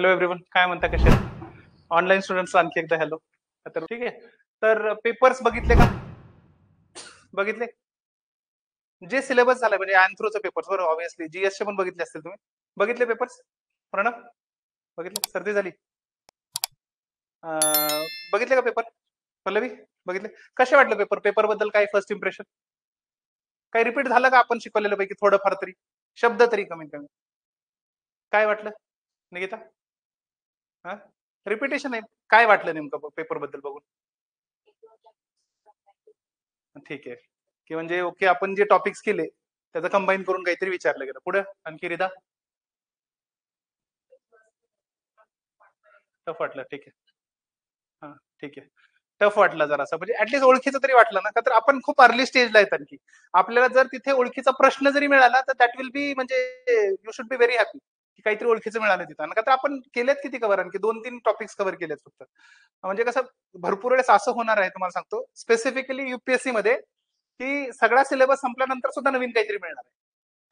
Hello everyone, काय म्हणता, कसे आहेत ऑनलाईन स्टुडंट्स? आणखी एकदा हॅलो. तर ठीक आहे. तर पेपर्स बघितले का? बघितले जे सिलेबस झालं म्हणजे अँथ्रोचे पेपर्स बरोबर, ऑब्विसली जीएसचे पण बघितले असतील तुम्ही. बघितले पेपर्स? प्रणव बघितले? सर्दी झाली? बघितले का पेपर? पल्लवी बघितले? कसे वाटले पेपर? पेपर बद्दल काय फर्स्ट इम्प्रेशन? काही रिपीट झालं का आपण शिकवलेल्या पैकी थोडंफार तरी, शब्द तरी कमीत कमी? काय वाटलं निकिता? हा, रिपिटेशन आहे. काय वाटलं नेमकं पेपर बद्दल बघून? ठीक आहे. की म्हणजे ओके, आपण जे टॉपिक्स केले त्याचं कंबाईन करून काहीतरी विचारलं गेलं. पुढे आणखी रिदा? टफ वाटलं, ठीक आहे. हा, ठीक आहे. टफ वाटलं जरासं, म्हणजे ऍटलीस्ट ओळखीचं तरी वाटलं ना, का तर आपण खूप अर्ली स्टेजला आहेत आणखी. आपल्याला जर तिथे ओळखीचा प्रश्न जरी मिळाला तर दॅट विल बी म्हणजे you should be very happy की काहीतरी ओळखीचं मिळालं तिथं. का तर आपण केलेत किती कव्हर, आणखी 2-3 टॉपिक्स कव्हर केलेत फक्त. म्हणजे कसं भरपूर वेळेस असं होणार आहे, तुम्हाला सांगतो स्पेसिफिकली युपीएससी मध्ये, की सगळा सिलेबस संपल्यानंतर सुद्धा नवीन काहीतरी मिळणार आहे.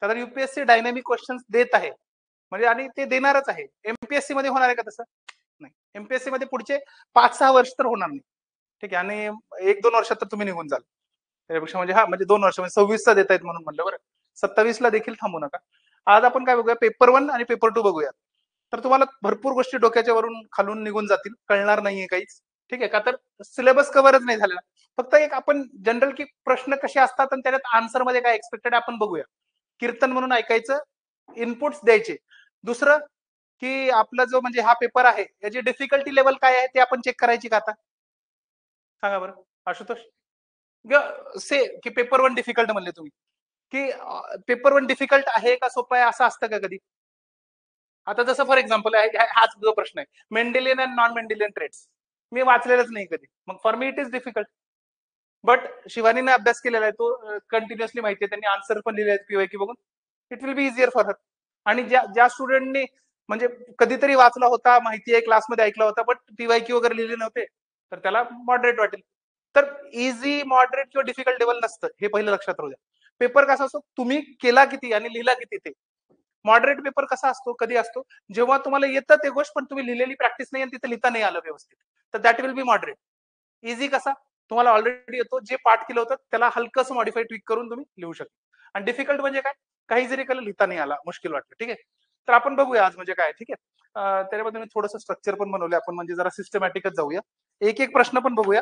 कारण युपीएससी डायनॅमिक क्वेश्चन्स देत आहे, म्हणजे आणि ते देणारच आहे. एमपीएससी मध्ये होणार आहे का तसं? नाही. एमपीएससी मध्ये पुढचे 5-6 वर्ष तर होणार नाही. ठीक आहे, आणि 1-2 वर्षात तर तुम्ही निघून जाल त्यापेक्षा. म्हणजे हा, म्हणजे 2 वर्ष म्हणजे 26ला देत आहेत म्हणून म्हणलं बरं. 27ला देखील थांबू नका. आज आपण काय बघूया, पेपर 1 आणि पेपर 2 बघूया. तर तुम्हाला भरपूर गोष्टी डोक्याच्या वरून खालून निघून जातील, कळणार नाहीये काहीच. ठीक आहे का? तर सिलेबस कव्हरच नाही झालेला. फक्त एक आपण जनरल की प्रश्न कसे असतात आणि त्याच्यात आन्सर मध्ये काय एक्सपेक्टेड आपण बघूया. कीर्तन म्हणून ऐकायचं, इनपुट्स द्यायचे. दुसरं की आपला जो म्हणजे हा पेपर आहे याची डिफिकल्टी लेवल काय आहे ते आपण चेक करायची का आता? सांगा बरं आशुतोष. से की पेपर 1 डिफिकल्ट म्हणले तुम्ही, की पेपर 1 डिफिकल्ट आहे का सोपं आहे असं असतं का कधी? आता जसं फॉर एक्झाम्पल आहे, हाच जो प्रश्न आहे, Mendelian and non Mendelian traits, मी वाचलेलंच नाही कधी, मग for me it is difficult. But शिवानीने अभ्यास केलेला आहे, तो कंटिन्युअसली माहिती आहे, त्यांनी आन्सर पण लिहिले आहेत पीवाय की बघून. It will be easier for her. आणि ज्या ज्या स्टुडंटनी म्हणजे कधीतरी वाचला होता, माहिती आहे, क्लासमध्ये ऐकला होता, बट पीवायक्यू वगैरे लिहिले नव्हते, तर त्याला मॉडरेट वाटेल. तर इझी, मॉडरेट किंवा डिफिकल्ट लेवल नसतं, हे पहिलं लक्षात राहू द्या. पेपर कसा असतो, तुम्ही केला किती आणि लिहिला किती ते. मॉडरेट पेपर कसा असतो, कधी असतो, जेव्हा तुम्हाला येतं ते गोष्ट पण तुम्ही लिहिलेली प्रॅक्टिस नाही आणि तिथे लिहिता नाही आलं व्यवस्थित, तर that will be moderate. Easy कसा, तुम्हाला ऑलरेडी येतो, जे पाठ केलं होतं त्याला हलकंसं मॉडिफाय ट्विक करून तुम्ही लिहू शकता. आणि डिफिकल्ट म्हणजे काय, काही जरी केलं लिहिता नाही आला, मुश्किल वाटलं. ठीक आहे, तर आपण बघूया आज म्हणजे काय. ठीक आहे, त्याच्यामध्ये मी थोडंसं स्ट्रक्चर पण बनवलं आपण, म्हणजे जरा सिस्टमॅटिकच जाऊया, एक एक प्रश्न पण बघूया.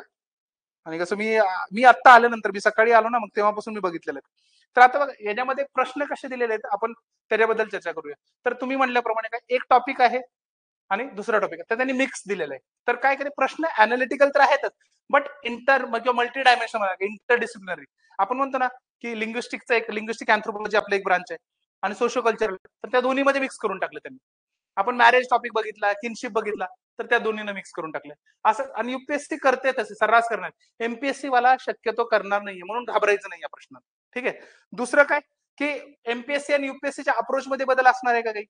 आणि कसं मी मी आत्ता आल्यानंतर, मी सकाळी आलो ना, मग तेव्हापासून मी बघितलेलं आहे. तर आता बघा याच्यामध्ये प्रश्न कसे दिलेले आहेत आपण त्याच्याबद्दल चर्चा करूया. तर तुम्ही म्हणल्याप्रमाणे काय, एक टॉपिक आहे आणि दुसरा टॉपिक आहे, तर त्यांनी मिक्स दिलेलं आहे. तर काय करे, प्रश्न अनालिटिकल तर आहेतच, बट इंटर किंवा मल्टी डायमेन्शनल, इंटर डिसिप्लिनरी. आपण म्हणतो ना की लिंग्विस्टिकचा एक, लिंग्विस्टिक अँथ्रोपॉलॉजी आपलं एक ब्रांच आहे, आणि सोशो कल्चरल, तर त्या दोन्हीमध्ये मिक्स करून टाकलं त्यांनी. आपण मॅरेज टॉपिक बघितला, किनशिप बघितला, तर त्या दोन्हीनं मिक्स करून टाकलं असं. आणि युपीएससी करते तसे सर्रास करणार, एमपीएससी वाला शक्यतो करणार नाहीये, म्हणून घाबरायचं नाही या प्रश्नात. ठीक आहे. दुसरं काय, की एमपीएससी आणि युपीएससीच्या अप्रोच मध्ये बदल असणार आहे का काही?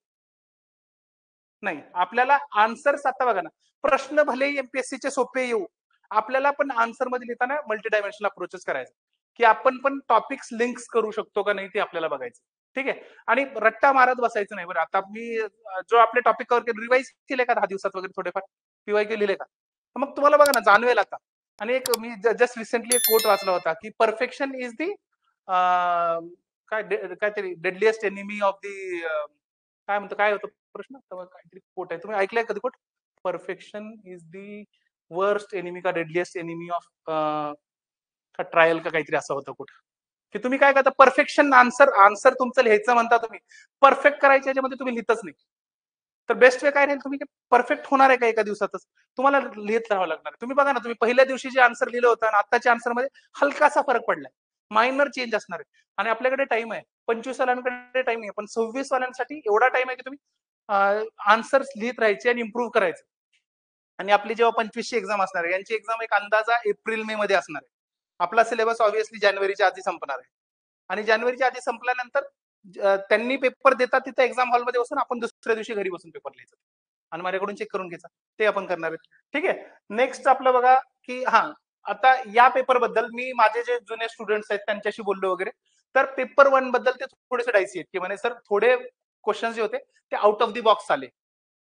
नाही. आपल्याला आन्सर्स, आता बघा ना, प्रश्न भले एमपीएससीचे सोपे येऊ, आपल्याला पण आन्सर मध्ये लिहिताना मल्टी डायमेन्शनल अप्रोचेस करायचं, की आपण पण टॉपिक्स लिंक्स करू शकतो का नाही ते आपल्याला बघायचं. ठीक आहे, आणि रट्टा मारत बसायचं नाही. बरं, आता मी जो आपले टॉपिक कव्हर केले, रिवाइज केले का 10 दिवसात वगैरे थोडेफार पीवायक्यू लिहिले का? मग तुम्हाला बघा ना, जाणवेल आता. आणि एक मी जस्ट रिसेंटली एक कोट वाचला होता, की परफेक्शन इज दी काय काहीतरी डेडलिएस्ट एनिमी ऑफ दी, काय म्हणतो, काय होतं प्रश्न, काहीतरी कोट आहे, तुम्ही ऐकलंय कधी quote? Perfection is the worst enemy का डेडलिएस्ट एनिमी ऑफ का ट्रायल का काहीतरी असं होतं कोट. की तुम्ही काय करता, परफेक्शन आन्सर आन्सर तुमचं लिहायचं म्हणता तुम्ही, परफेक्ट करायच्या याच्यामध्ये तुम्ही लिहितच नाही. तर बेस्ट वे काय राहील, तुम्ही परफेक्ट होणार आहे का एका दिवसातच, तुम्हाला लिहित राहावं लागणार. तुम्ही बघा ना, तुम्ही पहिल्या दिवशी जे आन्सर लिहिलं होतं आणि आत्ताच्या आन्सर मध्ये हलकासा फरक पडलाय, मायनर चेंज असणार आहे. आणि आपल्याकडे टाइम आहे, 25 वाल्यांकडे टाइम नाही, पण 26 वाल्यांसाठी एवढा टाइम आहे की तुम्ही आन्सर लिहित राहायचे आणि इम्प्रूव्ह करायचं. आणि आपली जेव्हा 25ची एक्झाम असणार आहे, यांची एक्झाम एक अंदाजा एप्रिल मे मध्ये असणार आहे. आपला सिलेबस ऑब्व्हियसली जानेवारीच्या आधी संपणार आहे. आणि जानेवारीच्या आधी संपल्यानंतर त्यांनी पेपर देतात तिथे एक्झाम हॉलमध्ये बसून, आपण दुसऱ्या दिवशी घरी बसून पेपर लिहायचा आणि माझ्याकडून चेक करून घ्यायचा, ते आपण करणार आहे. ठीक आहे. नेक्स्ट आपलं बघा, की हा, आता या पेपर बद्दल मी माझे जे जुने स्टुडंट्स आहेत त्यांच्याशी बोललो वगैरे, तर पेपर 1 बद्दल ते थोडेसे डायसी आहेत, की म्हणे सर थोडे क्वेश्चन जे होते ते आउट ऑफ द बॉक्स आले.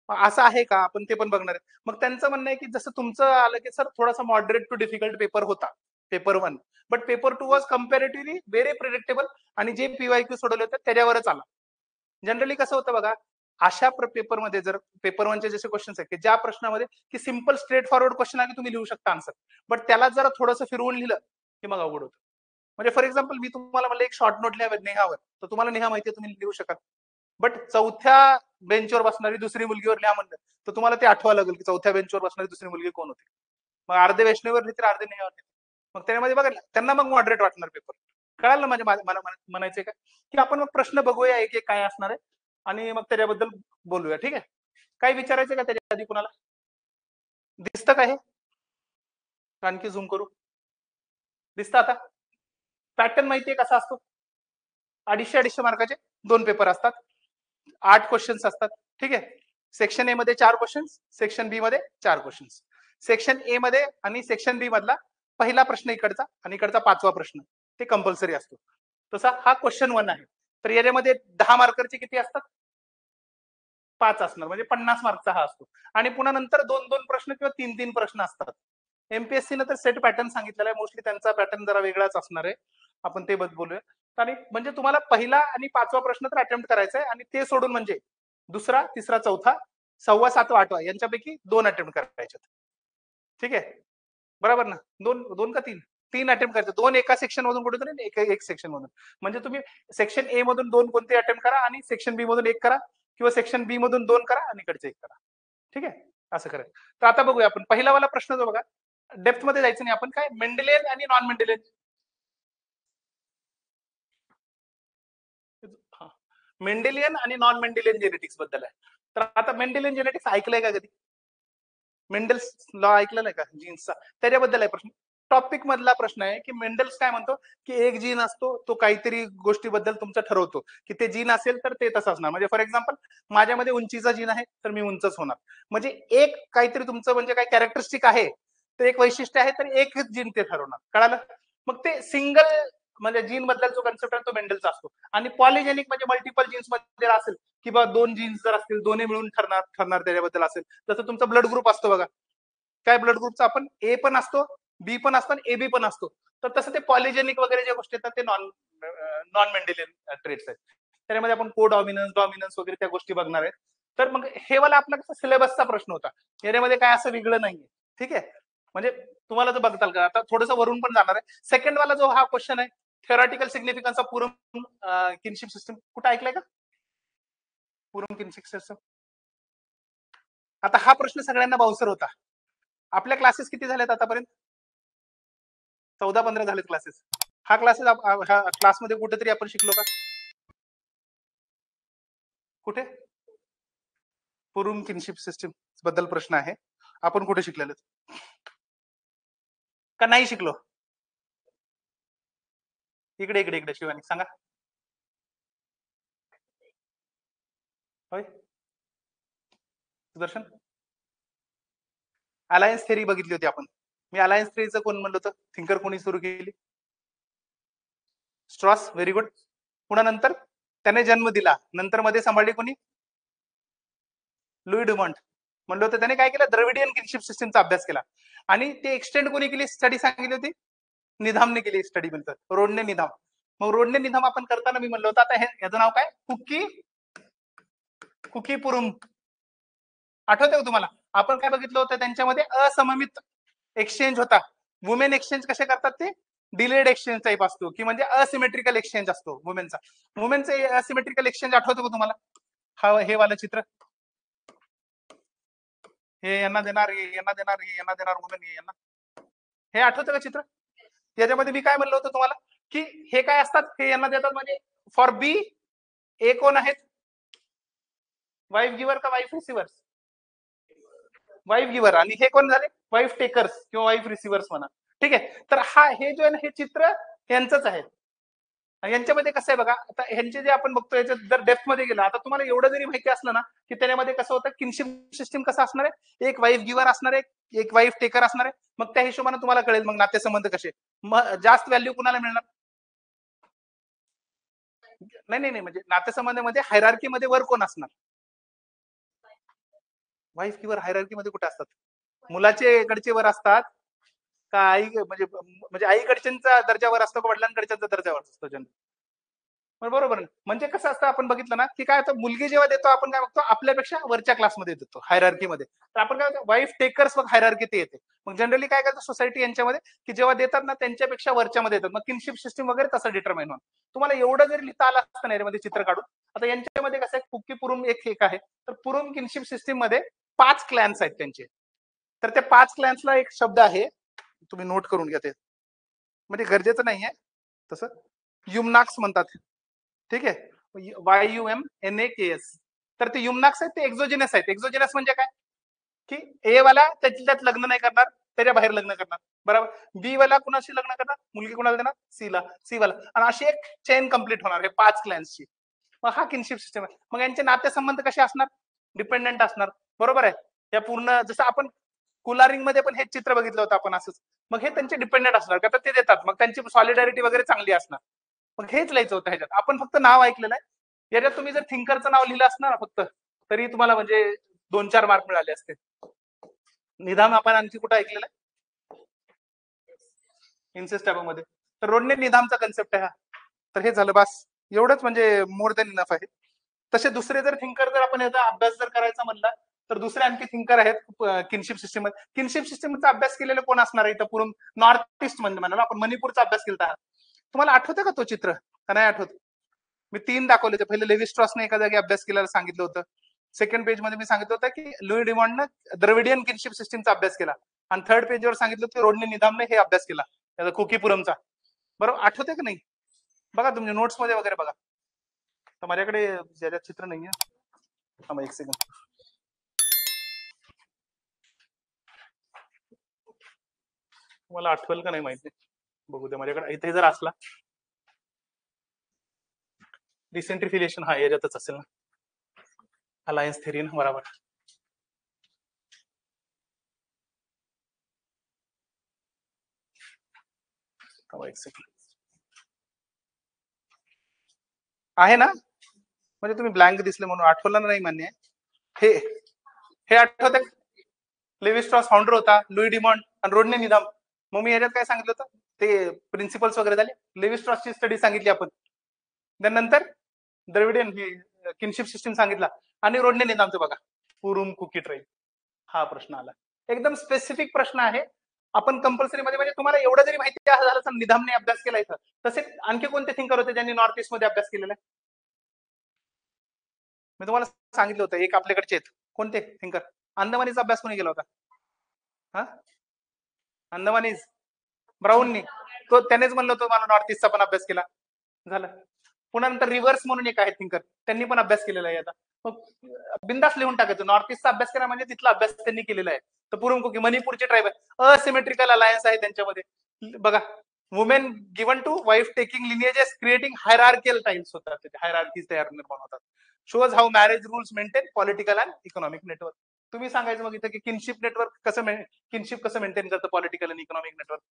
असं आहे का, आपण ते पण बघणार आहे. मग त्यांचं म्हणणं आहे की जसं तुमचं आलं की सर थोडासा मॉडरेट टू डिफिकल्ट पेपर होता paper 1, but paper 2 was comparatively very predictable आणि जे पीवायक्यू सोडवले होते त्याच्यावरच आला. जनरली कसं होतं बघा, अशा पेपरमध्ये जर पेपर 1चे जसे क्वेश्चन्स आहेत की ज्या प्रश्नामध्ये की सिंपल स्ट्रेट फॉरवर्ड क्वेश्चन आहे, तुम्ही लिहू शकता आन्सर, बट त्याला जरा थोडंसं फिरवून लिहिलं की मग अवघड होतं. म्हणजे फॉर एक्झाम्पल मी तुम्हाला म्हणलं एक शॉर्ट नोट लिहा नेहावर, तर तुम्हाला नेहा माहिती आहे, तुम्ही लिहू शकाल. बट चौथ्या बेंचवर बसणारी दुसरी मुलगीवर लिहा म्हणलं तर तुम्हाला ते आठवावं लागेल की चौथ्या बेंचवर बसणारी दुसरी मुलगी कोण होती. मग अर्धे वैष्णवीवर लिहिते, अर्धे नेहावर लिहिते. मग त्यामध्ये बघा त्यांना मग मॉडरेट वाटणार पेपर. कळालं ना म्हणजे मला म्हणायचंय का की आपण मग प्रश्न बघूया एक एक काय असणार आहे आणि मग त्याच्याबद्दल बोलूया. ठीक आहे, काय विचारायचं का त्याच्या आधी कुणाला? दिसतं का हे? आणखी झूम करू? दिसतं आता? पॅटर्न माहितीये कसा असतो? 250-250 मार्काचे 2 पेपर असतात, 8 क्वेश्चन्स असतात. ठीक आहे, सेक्शन ए मध्ये 4 क्वेश्चन्स, सेक्शन बी मध्ये 4 क्वेश्चन्स. सेक्शन ए मध्ये आणि सेक्शन बी मधला पहिला प्रश्न इकडचा आणि इकडचा 5वा प्रश्न ते कंपल्सरी असतो. तसा हा क्वेश्चन 1 आहे. तर याच्यामध्ये 10 मार्करचे किती असतात? 5 असणार, म्हणजे 50 मार्कचा हा असतो. आणि पुन्हा नंतर 2-2 प्रश्न किंवा 3-3 प्रश्न असतात. एमपीएससी तर सेट पॅटर्न सांगितलेला आहे, मोस्टली त्यांचा पॅटर्न जरा वेगळाच असणार आहे, आपण ते बोलूया. आणि म्हणजे तुम्हाला पहिला आणि 5वा प्रश्न तर अटेम्प्ट करायचा आहे आणि ते सोडून म्हणजे दुसरा, तिसरा, चौथा, 6वा, 7वा, 8वा यांच्यापैकी 2 अटेम्प्ट करायचे. ठीक आहे, बरोबर ना? 2 का 3? 3 अटेम्प्ट करायचे, 2 एका सेक्शन मधून कुठेतरी, एक सेक्शन मधून. म्हणजे तुम्ही सेक्शन ए मधून 2 कोणते अटेम्प्ट करा आणि सेक्शन बी मधून 1 करा किंवा सेक्शन बी मधून 2 करा आणि इकडचे 1 करा. ठीक आहे, असं करा. तर आता बघूया आपण पहिला वाला प्रश्न जो बघा, डेप्थ मध्ये जायचं नाही आपण, काय मेंडेलियन आणि नॉन मेंडेलियन. मेंडेलियन आणि नॉन मेंडेलियन जेनेटिक्स बद्दल आहे. तर आता मेंडेलियन जेनेटिक्स ऐकलंय का कधी? मेंडल्स लॉ ऐकलं नाही का जीन्सचा? त्याच्याबद्दल आहे प्रश्न. टॉपिक मधला प्रश्न आहे की मेंडल्स काय म्हणतो की एक जीन असतो, तो काहीतरी गोष्टीबद्दल तुमचं ठरवतो की ते जीन असेल तर ते तसं असणार. म्हणजे फॉर एक्झाम्पल माझ्यामध्ये उंचीचा जीन आहे तर मी उंचच होणार. म्हणजे एक काहीतरी तुमचं म्हणजे काय कॅरेक्टरिस्टिक आहे, तर एक वैशिष्ट्य आहे तर एकच जीन ते ठरवणार. कळालं? मग ते सिंगल म्हणजे जीन बद्दल जो कन्सेप्ट आहे तो मेंडलचा असतो. आणि पॉलिजेनिक म्हणजे मल्टिपल जीन्स मध्ये असेल किंवा 2 जीन्स जर असतील, दोन्ही मिळून ठरणार त्याच्याबद्दल असेल. जसं तुमचा ब्लड ग्रुप असतो बघा, काय ब्लड ग्रुपचा आपण ए पण असतो, बी पण असतो आणि एबी पण असतो. तर तसं ते पॉलिजेनिक वगैरे ज्या गोष्टी येतात ते नॉन मेंडेलियन ट्रेट्स आहेत. त्याच्यामध्ये आपण को डॉमिनन्स वगैरे त्या गोष्टी बघणार आहेत. तर मग हे वाला आपला कसं सिलेबसचा प्रश्न होता, याच्यामध्ये काय असं वेगळं नाहीये. ठीक आहे, म्हणजे तुम्हाला जर बघताल का आता थोडंसं वरून पण जाणार आहे. सेकंड वाला जो हा क्वेश्चन आहे, theoretical significance of Puram kinship system, कुठं ऐकलंय का? पुरम किनशिप सिस्टम. आता हा प्रश्न सगळ्यांना बाउन्सर होता. आपल्या क्लासेस किती झालेत आतापर्यंत? 14-15 झालेत क्लासेस. हा क्लासमध्ये कुठेतरी आपण शिकलो का? कुठे? पुरुम किनशिप सिस्टम बद्दल प्रश्न आहे, आपण कुठे शिकलेलो का नाही शिकलो? इकडे इकडे इकडे शिवानी सांगा. होय, सुदर्शन, अलायन्स थेरी बघितली होती आपण. मी अलायन्स थेरीचं कोण म्हणलं होतं, थिंकर कोणी सुरू केली? स्ट्रॉस. Very good. पुन्हा नंतर त्याने जन्म दिला, नंतर मध्ये सांभाळली कोणी? लुई डुमॉन्ट. म्हणलं होतं त्याने काय केलं, द्रविडियन किनशिप सिस्टमचा अभ्यास केला आणि ते एक्सटेंड कोणी केली, स्टडी सांगितली होती? निधामने केली स्टडी. म्हणतात रोडने निधाम. मग रोडने निधाम आपण करताना मी म्हणलं होतं आता याचं नाव काय, कुकी पुरुम. आठवतंय का तुम्हाला? आपण काय बघितलं होतं, त्यांच्यामध्ये असममित एक्सचेंज होता. वुमेन एक्सचेंज कसे करतात ते डिलेड एक्सचेंज टाईप असतो, की म्हणजे असिमेट्रिकल एक्सचेंज असतो वुमेनचा. वुमेनचं असिमेट्रिकल एक्सचेंज आठवतो का तुम्हाला? हा हे वालं चित्र, हे यांना देणार, हे यांना देणार, हे यांना देणार, वुमेन हे यांना, हे आठवतं का चित्र? त्याच्यामध्ये मी काय म्हणलं होतं तुम्हाला की हे काय असतात, हे यांना देतात. म्हणजे फॉर बी ए कोण आहेत, वाईफ गिवर का वाईफ रिसिव्हर? वाईफ गिवर. आणि हे कोण झाले, वाईफ टेकर्स किंवा वाईफ रिसिव्हर्स म्हणा. ठीक आहे, तर हे जो आहे ना, हे चित्र यांचंच आहे. यांच्यामध्ये कसं आहे बघा, आता ह्यांचे जे आपण बघतो याच्यात जर डेप्थ मध्ये गेला, आता तुम्हाला एवढं जरी माहिती असलं ना की त्याच्यामध्ये कसं होतं, किनशिप सिस्टीम कसं असणार आहे, एक वाईफ गिवर असणार आहे, एक वाईफ टेकर असणार आहे. मग त्या हिशोबाने तुम्हाला कळेल मग नातेसंबंध कसे, मग जास्त व्हॅल्यू कुणाला मिळणार? नाही नाही नाही, म्हणजे नातेसंबंधामध्ये हायरार्की मध्ये वर कोण असणार? वाईफ किंवा हायरार्की मध्ये कुठे असतात? मुलाचे कडचे वर असतात का आई म्हणजे आईकडच्यांचा दर्जावर असतो का वडिलांकडच्या दर्जावर असतो जनरल? बरोबर ना. म्हणजे कसं असतं आपण बघितलं ना की काय होतं, मुलगी जेव्हा देतो आपण काय बघतो आपल्यापेक्षा वरच्या क्लासमध्ये देतो हायरार्कीमध्ये. तर आपण काय वाईफ टेकर्स मग हायरार्की ते येते. मग जनरली काय करतो सोसायटी यांच्यामध्ये की जेव्हा देतात ना त्यांच्यापेक्षा वरच्यामध्ये येतात. मग किनशिप सिस्टीम वगैरे तसं डिटरमाइन होणार. तुम्हाला एवढं जरी लिहिता आलं असतं ना यामध्ये चित्र काढून. आता यांच्यामध्ये कसं आहे कुक्की पुरुम एक आहे. तर पुरुम किनशिप सिस्टीम मध्ये 5 क्लॅन्स आहेत त्यांचे. तर त्या 5 क्लॅन्सला एक शब्द आहे, तुम्ही नोट करून घ्या ते. म्हणजे गरजेचं नाहीये तसं. युमनाक्स म्हणतात. ठीक आहे. YUMNAKS. तर ते युमनाक्स आहेत ते एक्झोजिनस आहेत. एक्झोजिनस म्हणजे काय की ए वाला त्यात लग्न नाही करणार, त्याच्या बाहेर लग्न करणार. बरोबर. बी वाला कुणाशी लग्न करणार, मुलगी कुणाला देणार, सी वाला. आणि अशी एक चेन कंप्लीट होणार हे 5 क्लॅन्सची. मग हा किनशिप सिस्टम आहे. मग यांचे नातेसंबंध कसे असणार, डिपेंडंट असणार. बरोबर आहे. या पूर्ण जसं आपण कुलारिंग मध्ये पण हे चित्र बघितलं होतं आपण असंच. मग हे त्यांचे डिपेंडंट असणार का तर ते देतात, मग त्यांची सॉलिडॅरिटी वगैरे चांगली असणार. मग हेच लिहायचं होतं ह्याच्यात. आपण फक्त नाव ऐकलेलं आहे. याच्यात तुम्ही जर थिंकरचं नाव लिहिलं असणार ना फक्त, तरी तुम्हाला म्हणजे 2-4 मार्क मिळाले असते. निधाम आपण आणखी कुठं ऐकलेलं आहे? इन्सेस मध्ये. तर रोडने निधामचा कन्सेप्ट आहे हा. तर हे झालं बस. एवढंच म्हणजे मोर दॅन इनफ आहे. तसे दुसरे जर थिंकर जर आपण याचा अभ्यास जर करायचा म्हणला तर दुसरे आणखी थिंकर आहेत किनशिप सिस्टम मध्ये. किनशिप सिस्टमचा अभ्यास केलेलं कोण असणार आहे इथं पूर्ण नॉर्थ ईस्ट मध्ये म्हणाला आपण मणिपूरचा अभ्यास केला. तुम्हाला आठवतं का तो चित्र का नाही आठवत? मी 3 दाखवले होते. पहिले लेव्हि स्ट्रॉसने एका जागी अभ्यास केल्याला सांगितलं होतं. सेकंड पेज मध्ये मी सांगितलं होतं की लुई डिमॉन्डनं द्रविडियन किनशिप सिस्टीमचा अभ्यास केला. आणि थर्ड पेजवर सांगितलं की रोडने निधामने हे अभ्यास केला त्याचा कुकीपुरमचा. बरोबर आठवते का नाही? बघा तुमच्या नोट्स मध्ये वगैरे बघा. तर माझ्याकडे ज्याच्यात चित्र नाहीये. थांबा एक सेकंड. मला आठवेल का नाही माहिती. बघू दे माझ्याकडे इथे जर असला डिसेंट्रिफिकेशन हा याच्यातच असेल ना. अलायन्स थेरी ना बरोबर. एक सेकंड. आहे ना. म्हणजे तुम्ही ब्लँक दिसले म्हणून आठवलं नाही मान्य. हे हे आठवत लेव्हि स्ट्रॉस फाउंडर होता, लुई डिमॉन्ड आणि रोडने निधाम. मग मी याच्यात काय सांगितलं होतं ते प्रिन्सिपल्स वगैरे झाले. लेव्हि स्ट्रॉसची स्टडी सांगितली आपण. त्यानंतर द्रविडियन किनशिप सिस्टीम सांगितला आणि रोडने निधामचं बघा पुरुम कुकी ट्राईब. हा प्रश्न आला. एकदम स्पेसिफिक प्रश्न आहे. आपण कंपल्सरी मध्ये म्हणजे तुम्हाला एवढं जरी माहिती झालं तर निधामने अभ्यास केला इथं. तसे आणखी कोणते थिंकर होते ज्यांनी नॉर्थ ईस्ट मध्ये अभ्यास केलेला आहे? मी तुम्हाला सांगितलं होतं एक आपल्याकडचे आहेत. कोणते थिंकर? अंदमानीचा अभ्यास कोणी केला होता? हा अंदमानीज ब्राऊननी. तो त्यानेच म्हणलं होतं मला नॉर्थ ईस्टचा पण अभ्यास केला. झालं. पुन्हा नंतर रिव्हर्स म्हणून एक आहे थिंकर, त्यांनी पण अभ्यास केलेला आहे. आता मग बिंदास लिहून टाकायचं नॉर्थ ईस्टचा अभ्यास केला म्हणजे तिथला अभ्यास त्यांनी केलेला आहे. तर पुरुम कुकी मणिपूरचे ट्राईब आहे. असिमेट्रिकल अलायन्स आहे त्यांच्यामध्ये. बघा women given to wife taking lineages creating hierarchical tiles होतात. हायरार्कीज तयार निर्माण होतात. Shows how marriage rules maintain political and economic network. तुम्ही सांगायचं मग इथं की किनशिप नेटवर्क कसं मेंटेन करतं पॉलिटिकल आणि इकॉनॉमिक नेटवर्क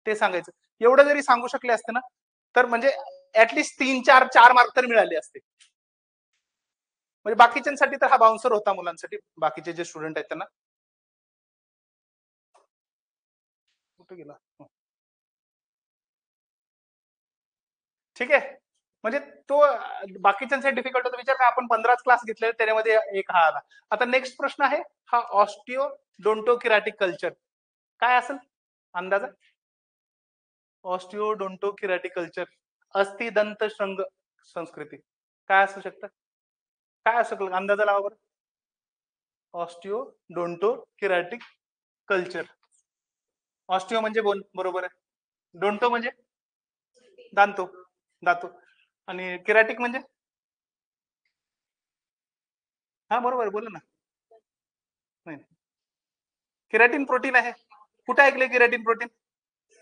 ते सांगायचं. एवढं जरी सांगू शकले असते ना तर म्हणजे ऍटलिस्ट 3-4 मार्क तर मिळाले असते. म्हणजे बाकीच्यांसाठी तर हा बाउन्सर होता मुलांसाठी. बाकीचे जे स्टुडंट आहेत त्यांना कुठे गेला. ठीक आहे. म्हणजे तो बाकीच्यांसाठी डिफिकल्ट होता. विचार का आपण 15 क्लास घेतले त्याच्यामध्ये एक हा आला. आता नेक्स्ट प्रश्न आहे हा ऑस्टिओ डोंटोकिराटिक कल्चर काय असेल अंदाजा? ऑस्टिओ डोंटोकिराटिक कल्चर अस्थिदंत शृंग संस्कृती काय असू शकतं? काय असू शकतं अंदाजा लावा बरं. Osteodontokeratic culture. ऑस्टिओ म्हणजे बोन बरोबर आहे. डोंटो म्हणजे दांतो दातो आणि किराटिक म्हणजे हा बरोबर बोला ना. नाही किराटिन प्रोटीन आहे. कुठे ऐकले किराटिन प्रोटीन?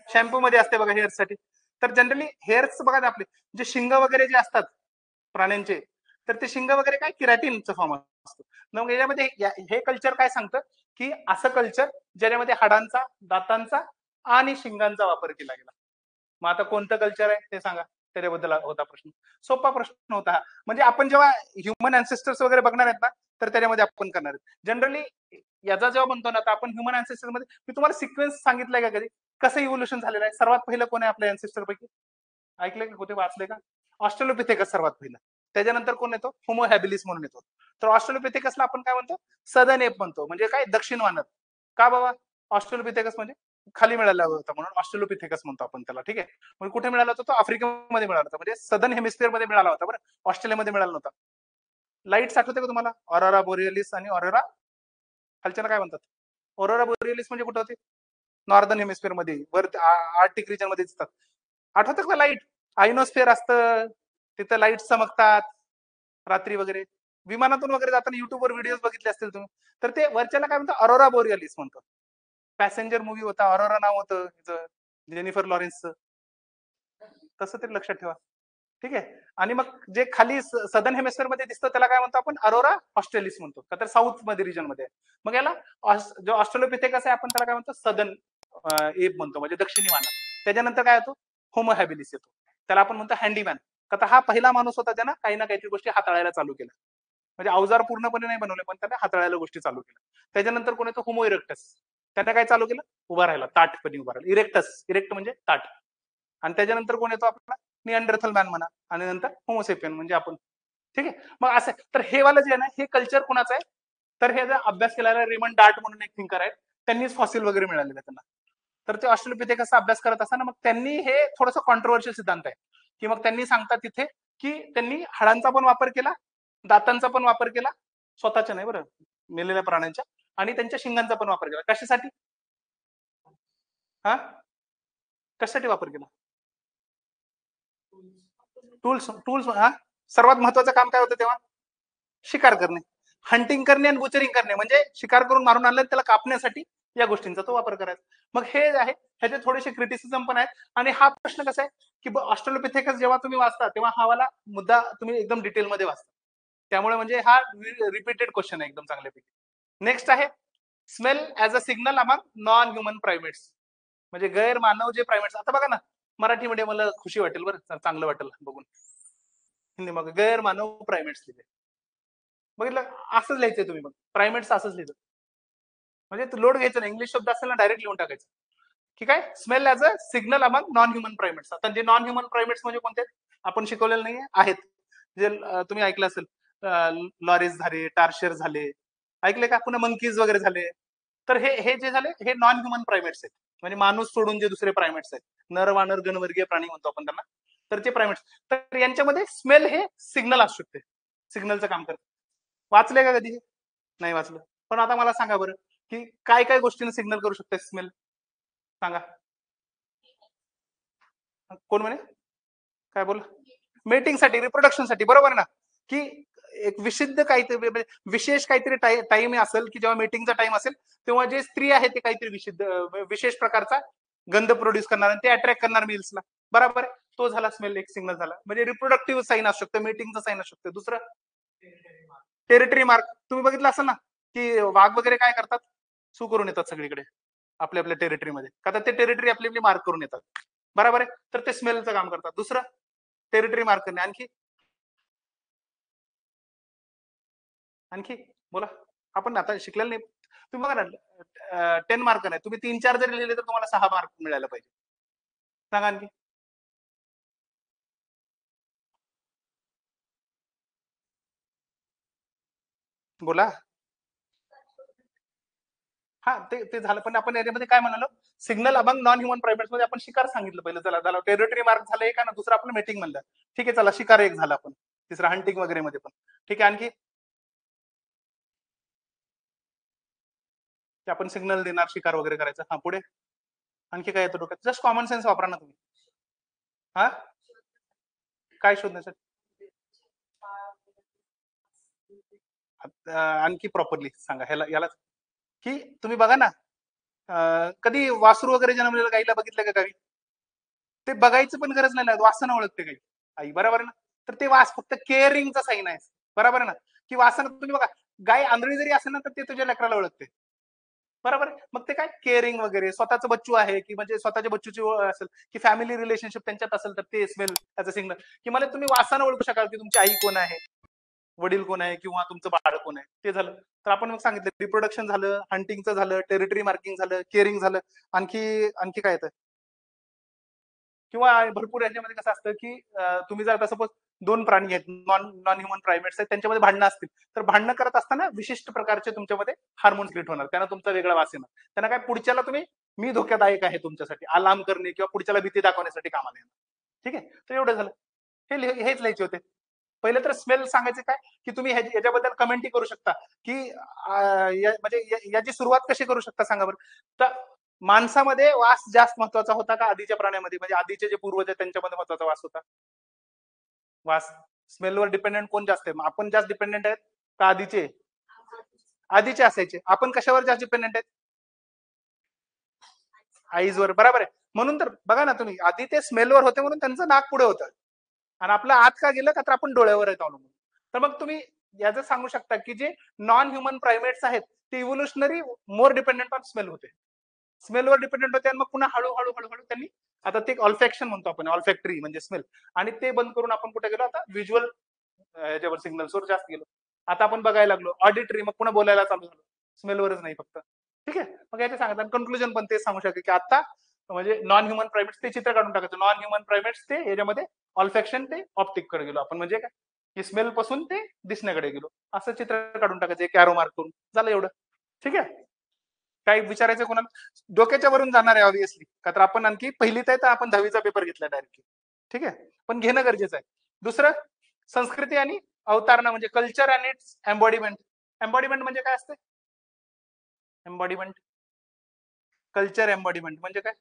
शॅम्पू मध्ये असते बघा हेअर साठी. तर जनरली हेअर्स बघा ना आपले जे शिंग वगैरे जे असतात प्राण्यांचे तर ते शिंग वगैरे काय किराटिनचं फॉर्म असतो. मग याच्यामध्ये हे कल्चर काय सांगतं की असं कल्चर ज्याच्यामध्ये हाडांचा दातांचा आणि शिंगांचा वापर केला गेला. मग आता कोणतं कल्चर आहे ते सांगा. त्याच्याबद्दल होता प्रश्न. सोपा प्रश्न होता हा. म्हणजे आपण जेव्हा ह्युमन अँसेस्टर्स वगैरे बघणार आहेत ना तर त्याच्यामध्ये आपण करणार आहे जनरली. याचा जेव्हा म्हणतो ना, तर आपण ह्युमन अँसेस्टर मध्ये मी तुम्हाला सिक्वेन्स सांगितलंय का कधी, कसं इव्होल्युशन झालेलं आहे? सर्वात पहिलं कोण आहे आपल्या अँसेस्टर पैकी? ऐकलंय का, कुठे वाचलंय का? ऑस्ट्रेलोपिथेकस सर्वात पहिलं. त्याच्यानंतर कोण येतो? होमो हॅबिलिस म्हणून येतो. तर ऑस्ट्रेलोपिथेकसला आपण काय म्हणतो? सदर्न एप म्हणतो. म्हणजे काय? दक्षिण वानर. का बाबा? ऑस्ट्रेलोपिथेकस म्हणजे खाली मिळाला होता म्हणून ऑस्ट्रेलोपिथेकस म्हणतो आपण त्याला. ठीक आहे. मग कुठे मिळाला होता? तो आफ्रिकेमध्ये मिळाला होता, म्हणजे सदर्न हेमिस्फिअर मध्ये मिळाला होता बरं, ऑस्ट्रेलियामध्ये मिळाला नव्हता. लाईट्स आठवते का तुम्हाला? ऑरोरा बोरियलिस आणि ऑरोरा खालच्याला काय म्हणतात? ऑरोरा बोरियलिस म्हणजे कुठे होते? नॉर्दर्न हेमिस्फिअर मध्ये, वर आर्टिक रिजन मध्ये दिसतात. आठवतं का लाईट? आयनोस्फिअर असतं, तिथं लाईट चमकतात रात्री वगैरे. विमानातून वगैरे जाताना युट्यूबवर व्हिडिओ बघितले असतील तुम्ही. तर ते वरच्याला काय म्हणतात? ऑरोरा बोरियलिस म्हणतो. पॅसेंजर मूवी होता, ऑरोरा नाव होतं जेनिफर लॉरेन्सचं. तसं तरी लक्षात ठेवा. ठीक आहे. आणि मग जे खाली सदर्न हेमिस्फिअर मध्ये दिसतं त्याला काय म्हणतो आपण? अरोरा ऑस्ट्रेलिस म्हणतो, का तर साऊथ मध्ये रिजन मध्ये. मग याला जो ऑस्ट्रेलोपिथेकस आहे आपण त्याला काय म्हणतो? सदर्न एप म्हणतो, म्हणजे दक्षिणी वानर. त्याच्यानंतर काय येतो? होमो हॅबिलिस येतो. त्याला आपण म्हणतो हँडीमॅन, का तर हा पहिला माणूस होता ज्यानं काही ना काहीतरी गोष्टी हाताळायला चालू केल्या. म्हणजे अवजार पूर्णपणे नाही बनवले, पण त्याने हाताळायला गोष्टी चालू केल्या. त्याच्यानंतर कोण येतो? Homo erectus. त्याने काय चालू केलं? उभा राहिला, ताटपणे उभा राहिला. इरेक्टस, इरेक्ट म्हणजे ताट. आणि त्याच्यानंतर कोण येतो आपला? निअँडरथल मॅन म्हणा, आणि नंतर होमोसेपियन म्हणजे आपण. ठीक आहे. मग असं तर हे वाला जे आहे ना, हे कल्चर कुणाचं आहे? तर हे अभ्यास केलेला रेमंड डार्ट म्हणून एक थिंकर आहेत, त्यांनीच फॉसिल वगैरे मिळालेले त्यांना. तर ते ऑस्ट्रेलोपिथेकसचा अभ्यास करत असताना मग त्यांनी हे थोडंसं कॉन्ट्रोवर्शियल सिद्धांत आहे, की मग त्यांनी सांगतात तिथे की त्यांनी हाडांचा पण वापर केला, दातांचा पण वापर केला, स्वतःच्या नाही बरं, मेलेल्या प्राण्यांच्या, आणि त्यांच्या शिंगांचा पण वापर केला. कशासाठी? हा, कशासाठी वापर केला? Tools, tools. हा, सर्वात महत्वाचं काम काय होतं तेव्हा? शिकार करणे, हंटिंग करणे आणि बुचरिंग करणे, म्हणजे शिकार करून मारून आणलं त्याला कापण्यासाठी या गोष्टींचा तो वापर करायचा. मग हे आहे, ह्याचे थोडेसे क्रिटिसिझम पण आहेत. आणि हा प्रश्न कसा आहे की ऑस्ट्रेलोपिथेकस जेव्हा तुम्ही वाचता तेव्हा हा वाला मुद्दा तुम्ही एकदम डिटेलमध्ये वाचता, त्यामुळे म्हणजे हा रिपीटेड क्वेश्चन आहे एकदम चांगल्यापैकी. नेक्स्ट आहे smell as a signal among non human primates, म्हणजे गैर मानव जे प्रायमेट्स. आता बघा ना, मराठीमध्ये मला खुशी वाटेल बरं, चांगलं वाटेल बघून. हिंदी मग गैर मानव प्रायमेट्स लिहिले, बघितलं? असंच लिहायचंय तुम्ही, मग प्रायमेट्स असंच लिहिलं, म्हणजे लोड घ्यायचं नाही. इंग्लिश शब्द असेल ना डायरेक्ट लिहून टाकायचं. ठीक आहे. Smell as a signal among non human primates. आता जे नॉन ह्युमन प्रायमेट्स म्हणजे कोणते आपण शिकवलेले नाहीये आहेत, जे तुम्ही ऐकलं असेल, लॉरेस झाले, टार्शर झाले, ऐकले का? पुन्हा मंकीज वगैरे झाले. तर हे जे झाले हे नॉन ह्युमन प्रायमेट्स आहेत, म्हणजे माणूस सोडून जे दुसरे प्रायमेट्स आहेत, नर वानर गणवर्गीय प्राणी म्हणतो आपण त्यांना, तर ते प्रायमेट्स. तर यांच्यामध्ये स्मेल हे सिग्नल असू शकते, सिग्नलचं काम करते. वाचलंय का कधी? नाही वाचलं. पण आता मला सांगा बरं की काय काय गोष्टींना सिग्नल करू शकते स्मेल, सांगा. कोण म्हणे? काय बोल? मेटिंगसाठी, रिप्रोडक्शनसाठी, बरोबर आहे ना? की एक विशिष्ट काहीतरी विशेष काहीतरी टाइम असेल की जेव्हा मीटिंगचा टाइम असेल तेव्हा जे स्त्री आहे ते काहीतरी विशेष प्रकारचा गंध प्रोड्यूस करणार आणि ते अट्रॅक्ट करणार मिल्सला, बरोबर आहे? तो झाला स्मेल, एक सिग्नल झाला, म्हणजे रिप्रोडक्टिव्ह साईन असू शकतो, मीटिंगचा साईन असू शकतो. दुसरं टेरिटरी मार्क. तुम्ही बघितलं असेल ना की वाघ वगैरे काय करतात? सू करून येतात सगळीकडे आपल्या आपल्या टेरिटरीमध्ये, का तर ते टेरिटरी आपली आपली मार्क करून येतात, बरोबर आहे? तर ते स्मेलचं काम करतात. दुसरं टेरिटरी मार्क करणे. आणखी आणखी बोला, आपण आता शिकलेलं नाही. तुम्ही बघा ना, 10 मार्क नाही, तुम्ही 3-4 जरी लिहिले तर तुम्हाला 6 मार्क मिळायला पाहिजे. सांगा आणखी. बोला. हा, ते ते झालं, पण आपण याच्यामध्ये काय म्हणालो? सिग्नल अमंग नॉन ह्युमन प्रायमेट्स मध्ये आपण शिकार सांगितलं पहिलं. चला झालं, टेरिटरी मार्क झालं एक, आणि दुसरं आपलं मीटिंग म्हणलं. ठीक आहे, चला शिकार एक झाला. आपण तिसरा हंटिंग वगैरे मध्ये पण. ठीक आहे. आणखी ते आपण सिग्नल देणार, शिकार वगैरे करायचं. हा, पुढे आणखी काय येतं डोक्यात? जस्ट कॉमन सेन्स वापरा ना तुम्ही. हा, काय शोधण्यासाठी? आणखी प्रॉपरली सांगा ह्याला, याला. की तुम्ही बघा ना, कधी वासरू वगैरे जन्मलेलं गाईला बघितलं का कधी? ते बघायचं पण गरज नाही, वासना ओळखते गाई, आई, बरोबर आहे ना? तर ते वास फक्त केअरिंगचा साईन आहे, बरोबर आहे ना? की वासना, तुम्ही बघा, गाय आंधळी जरी असेल ना तर ते तुझ्या लेकराला ओळखते, बरोबर आहे? मग ते काय केअरिंग वगैरे, स्वतःचं बच्चू आहे की म्हणजे स्वतःच्या बच्चूची असेल की फॅमिली रिलेशनशिप त्यांच्यात असेल तर ते स्मेल त्याचं सिग्नल. की मला तुम्ही वासानं ओळखू शकाल की तुमची आई कोण आहे, वडील कोण आहे किंवा तुमचं बाळ कोण आहे ते झालं. तर आपण मग सांगितलं रिप्रोडक्शन झालं, हंटिंगचं झालं, टेरिटरी मार्किंग झालं, केअरिंग झालं. आणखी आणखी काय येतं? किंवा भरपूर याच्यामध्ये कसं असतं की तुम्ही जर आता सपोज दोन प्राणी आहेत, नॉन ह्युमन प्रायमेट्स आहेत, त्यांच्यामध्ये भांडणं असतील, तर भांडणं करत असताना विशिष्ट प्रकारचे तुमच्यामध्ये हार्मोन्स क्रिएट होणार, त्यांना तुमचा वेगळा वास येणार. त्यांना काय पुढच्याला तुम्ही मी धोकादायक आहे तुमच्यासाठी अलार्म करणे किंवा पुढच्याला भीती दाखवण्यासाठी कामाला येणार. ठीक आहे, तर एवढं झालं. हेच लिहायचे होते. पहिले तर स्मेल सांगायचे काय की तुम्ही याच्याबद्दल कमेंटही करू शकता की म्हणजे याची सुरुवात कशी करू शकता सांगा बरं. तर माणसामध्ये वास जास्त महत्वाचा होता का आधीच्या प्राण्यामध्ये, म्हणजे आधीचे जे पूर्वज आहेत त्यांच्यामध्ये महत्वाचा वास होता? वास. स्मेलवर डिपेंडेंट कोण जास्त आहे? आपण जास्त डिपेंडेंट आहेत का आधीचे? आधीचे असायचे. आपण कशावर जास्त डिपेंडेंट आहेत? आईजवर. बरोबर आहे. म्हणून तर बघा ना तुम्ही, आधी ते स्मेलवर होते म्हणून त्यांचं नाक पुढे होतं आणि आपलं आत का गेलं का तर आपण डोळ्यावर आहेत अवलंबून. तर मग तुम्ही याचं सांगू शकता की जे नॉन ह्युमन प्रायमेट्स आहेत ते evolutionary more dependent on smell होते. स्मेलवर डिपेंडेंट होते आणि मग पुन्हा हळूहळू हळूहळू त्यांनी आता ते ऑल्फॅक्शन म्हणतो आपण, ऑल्फॅक्टरी म्हणजे स्मेल, आणि ते बंद करून आपण कुठे गेलो आता व्हिज्युअल याच्यावर सिग्नल्सवर जास्त गेलो. आता आपण बघायला लागलो ऑडिटरी, मग पुन्हा बोलायला चालू झालो, स्मेलवरच नाही फक्त. ठीक आहे, मग याचे सांगतात कन्क्लुजन पण तेच सांगू शकते की आता म्हणजे नॉन ह्युमन प्रायमेट्स ते चित्र काढून टाकायचं, नॉन ह्युमन प्रायमेट्स ते याच्यामध्ये ऑल्फॅक्शन ते ऑप्टिक कडे गेलो आपण, म्हणजे काय की स्मेल पासून ते दिसण्याकडे गेलो, असं चित्र काढून टाकायचं एक कॅरो मार्क करून, झालं एवढं. ठीक आहे, काही विचारायचं कोणाला? डोक्याच्या वरून जाणार आहे ऑब्विसली, का तर आपण आणखी पहिलीत आहे तर आपण 10वीचा पेपर घेतला डायरेक्टली. ठीक आहे, पण घेणं गरजेचं आहे. दुसरं, संस्कृती आणि अवतारणा म्हणजे culture and it's embodiment. Embodiment म्हणजे काय असते? एम्बॉडीमेंट, कल्चर एम्बॉडीमेंट म्हणजे काय?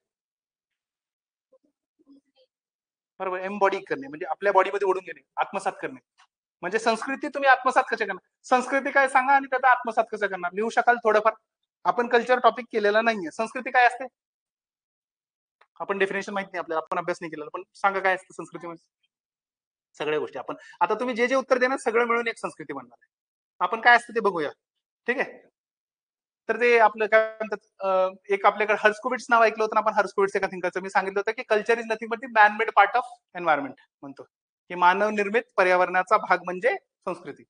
बरोबर, एम्बॉडी करणे म्हणजे आपल्या बॉडीमध्ये ओढून घेणे, आत्मसात करणे. म्हणजे संस्कृती तुम्ही आत्मसात कसे करणार? संस्कृती काय सांगा आणि त्याचा आत्मसात कसं करणार, लिहू शकाल थोडंफार? आपण कल्चर टॉपिक केलेला नाहीये. संस्कृती काय असते? आपण डेफिनेशन माहित नाही आपल्याला, आपण अभ्यास नाही केलेला, पण सांगा काय असतं संस्कृतीमध्ये? सगळ्या गोष्टी आपण आता तुम्ही जे जे उत्तर देणार सगळं मिळून एक संस्कृती बनणार आहे. आपण काय असतं ते बघूया. ठीक आहे, तर ते आपलं काय म्हणतात, एक आपल्याकडे हर्स्कोविट्स नाव ऐकलं होतं ना आपण, हर्स्कोविट्स एका थिंकरचं. मी सांगितलं होतं की culture is nothing but the man made part of environment, म्हणतो की मानव निर्मित पर्यावरणाचा भाग म्हणजे संस्कृती.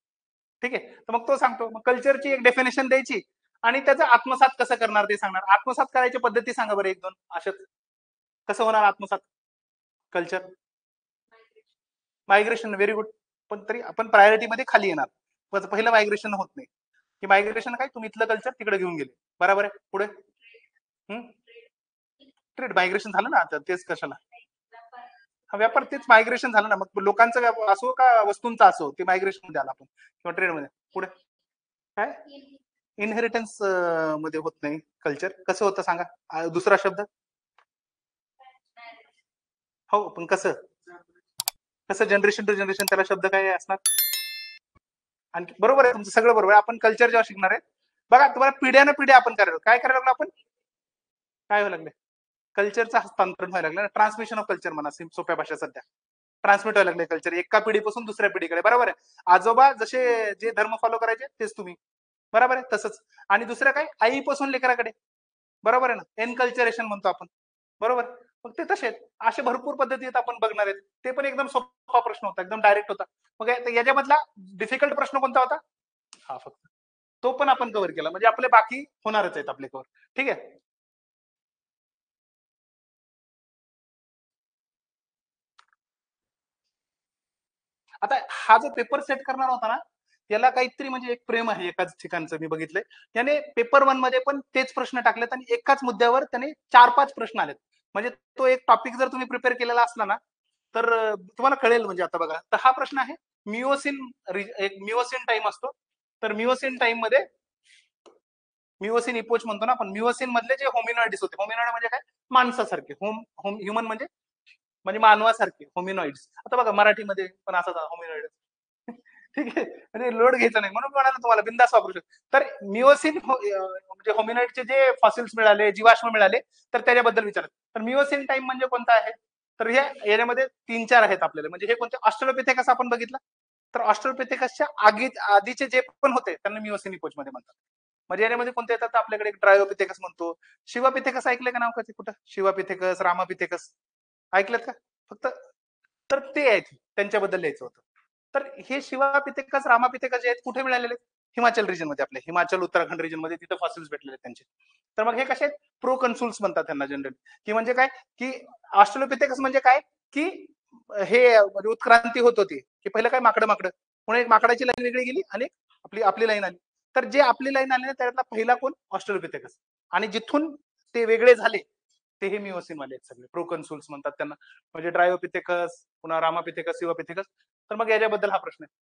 ठीक आहे, तर मग तो सांगतो मग कल्चरची एक डेफिनेशन द्यायची आणि त्याचा आत्मसात कसं करणार ते सांगणार. आत्मसात करायची पद्धती सांगा बरं एक दोन अशाच. कसं होणार आत्मसात कल्चर? Migration, very good. पण तरी आपण प्रायोरिटी मध्ये खाली येणार. पहिलं मायग्रेशन होत नाही, की मायग्रेशन काय तुम्ही इथलं कल्चर तिकडे घेऊन गेले, बरोबर आहे. पुढे ट्रेड मायग्रेशन झालं ना, आता तेच कशाला हा व्यापार, तेच मायग्रेशन झालं ना. मग लोकांचा व्यापार असो का वस्तूंचा असो, ते मायग्रेशन मध्ये आलं आपण किंवा ट्रेड मध्ये. पुढे काय? इनहेरिटन्स मध्ये होत नाही कल्चर, कसं होतं सांगा? दुसरा शब्द. हो, पण कसं? कसं जनरेशन टू जनरेशन, त्याला शब्द काय असणार? आणखी बरोबर आहे तुमचं, सगळं बरोबर आहे. आपण कल्चर जेव्हा शिकणार आहे, बघा तुम्हाला पिढ्यानं पिढ्या आपण करायला काय करायला लागलो आपण? काय व्हायला लागले? कल्चरचं हस्तांतरण व्हायला लागलं, ट्रान्समिशन ऑफ कल्चर म्हणा सोप्या भाषा. सध्या ट्रान्समिट व्हायला लागले कल्चर एका पिढीपासून दुसऱ्या पिढीकडे, बरोबर आहे. आजोबा जसे जे धर्म फॉलो करायचे तेच तुम्ही, बरोबर आहे तसंच. आणि दुसरं काय, आईपासून लेकराकडे, बरोबर आहे ना, एनकल्चरेशन म्हणतो आपण, बरोबर. मग ते तसे असे भरपूर पद्धती आहेत आपण बघणार आहेत. ते पण एकदम सोपा प्रश्न होता, एकदम डायरेक्ट होता. मग याच्यामधला डिफिकल्ट प्रश्न कोणता होता? हा फक्त, तो पण आपण कव्हर केला, म्हणजे आपले बाकी होणारच आहेत आपले कव्हर. ठीक आहे. आता हा जो पेपर सेट करणार होता ना, त्याला काहीतरी म्हणजे एक प्रेम आहे एकाच ठिकाणचं मी बघितलंय. त्याने पेपर वन मध्ये पण तेच प्रश्न टाकलेत आणि एकाच मुद्द्यावर त्याने 4-5 प्रश्न आलेत. म्हणजे तो एक टॉपिक जर तुम्ही प्रिपेअर केलेला असला ना, तर तुम्हाला कळेल. म्हणजे आता बघा, तर हा प्रश्न आहे मिओसिन, एक मिओसिन टाइम असतो. तर मिओसिन टाइम मध्ये मिओसिन इपोच म्हणतो ना आपण, मिओसिन मधले जे होमिनॉइड्स होते, होमिनॉइड म्हणजे काय? माणसासारखे. ह्युमन म्हणजे मानवासारखे होमिनॉइड्स. आता बघा मराठीमध्ये पण असाच होमिनॉइड. ठीक आहे, म्हणजे लोड घ्यायचा नाही म्हणून म्हणाला तुम्हाला, बिंदास वापरू शकतो. तर मिओसिन म्हणजे होमिनॉइडचे जे फॉसिल्स मिळाले, जीवाश्म मिळाले, तर त्याच्याबद्दल विचारत. तर मिओसिन टाइम म्हणजे कोणता आहे? तर हे याच्यामध्ये 3-4 आहेत आपल्याला. म्हणजे हे कोणते? ऑस्ट्रोलोपिथेकस आपण बघितलं, तर ऑस्ट्रोलोपिथेकसच्या आधीचे जे पण होते त्यांना मिओसिन इपोच मध्ये म्हणतात. म्हणजे याच्यामध्ये कोणते येतात? आपल्याकडे एक ड्रायोपिथेकस म्हणतो, शिवापिथेकस ऐकलंय का नाव कधी कुठं? शिवापिथेकस, रामापिथेकस ऐकलं का फक्त? तर ते आहेत, त्यांच्याबद्दल लिहायचं होतं. तर हे शिवा पितेकस रामा पितेकस जे आहेत कुठे मिळालेले? हिमाचल रिजन मध्ये, आपल्या हिमाचल उत्तराखंड रिजन मध्ये तिथं फॉसिल्स भेटलेले आहेत त्यांचे. तर मग हे कसे आहेत? प्रो कन्सुल्स म्हणतात त्यांना जनरली. की म्हणजे काय, की ऑस्ट्रेलोपिथेकस म्हणजे काय, की हे म्हणजे उत्क्रांती होत होती, की पहिलं काय माकडं माकडं, म्हणून एक माकडाची लाईन वेगळी गेली आणि आपली आपली लाईन आली. तर जे आपली लाईन आली ना त्यातला पहिला कोण? ऑस्ट्रेलोपिथेकस. आणि जिथून ते वेगळे झाले ते हे मिओसिन वाले आहेत सगळे, प्रो कन्सुल्स म्हणतात त्यांना. म्हणजे ड्रायोपिथेकस, पुन्हा रामापिथेकस, शिवापिथेकस. तर मग याच्याबद्दल हा प्रश्न आहे.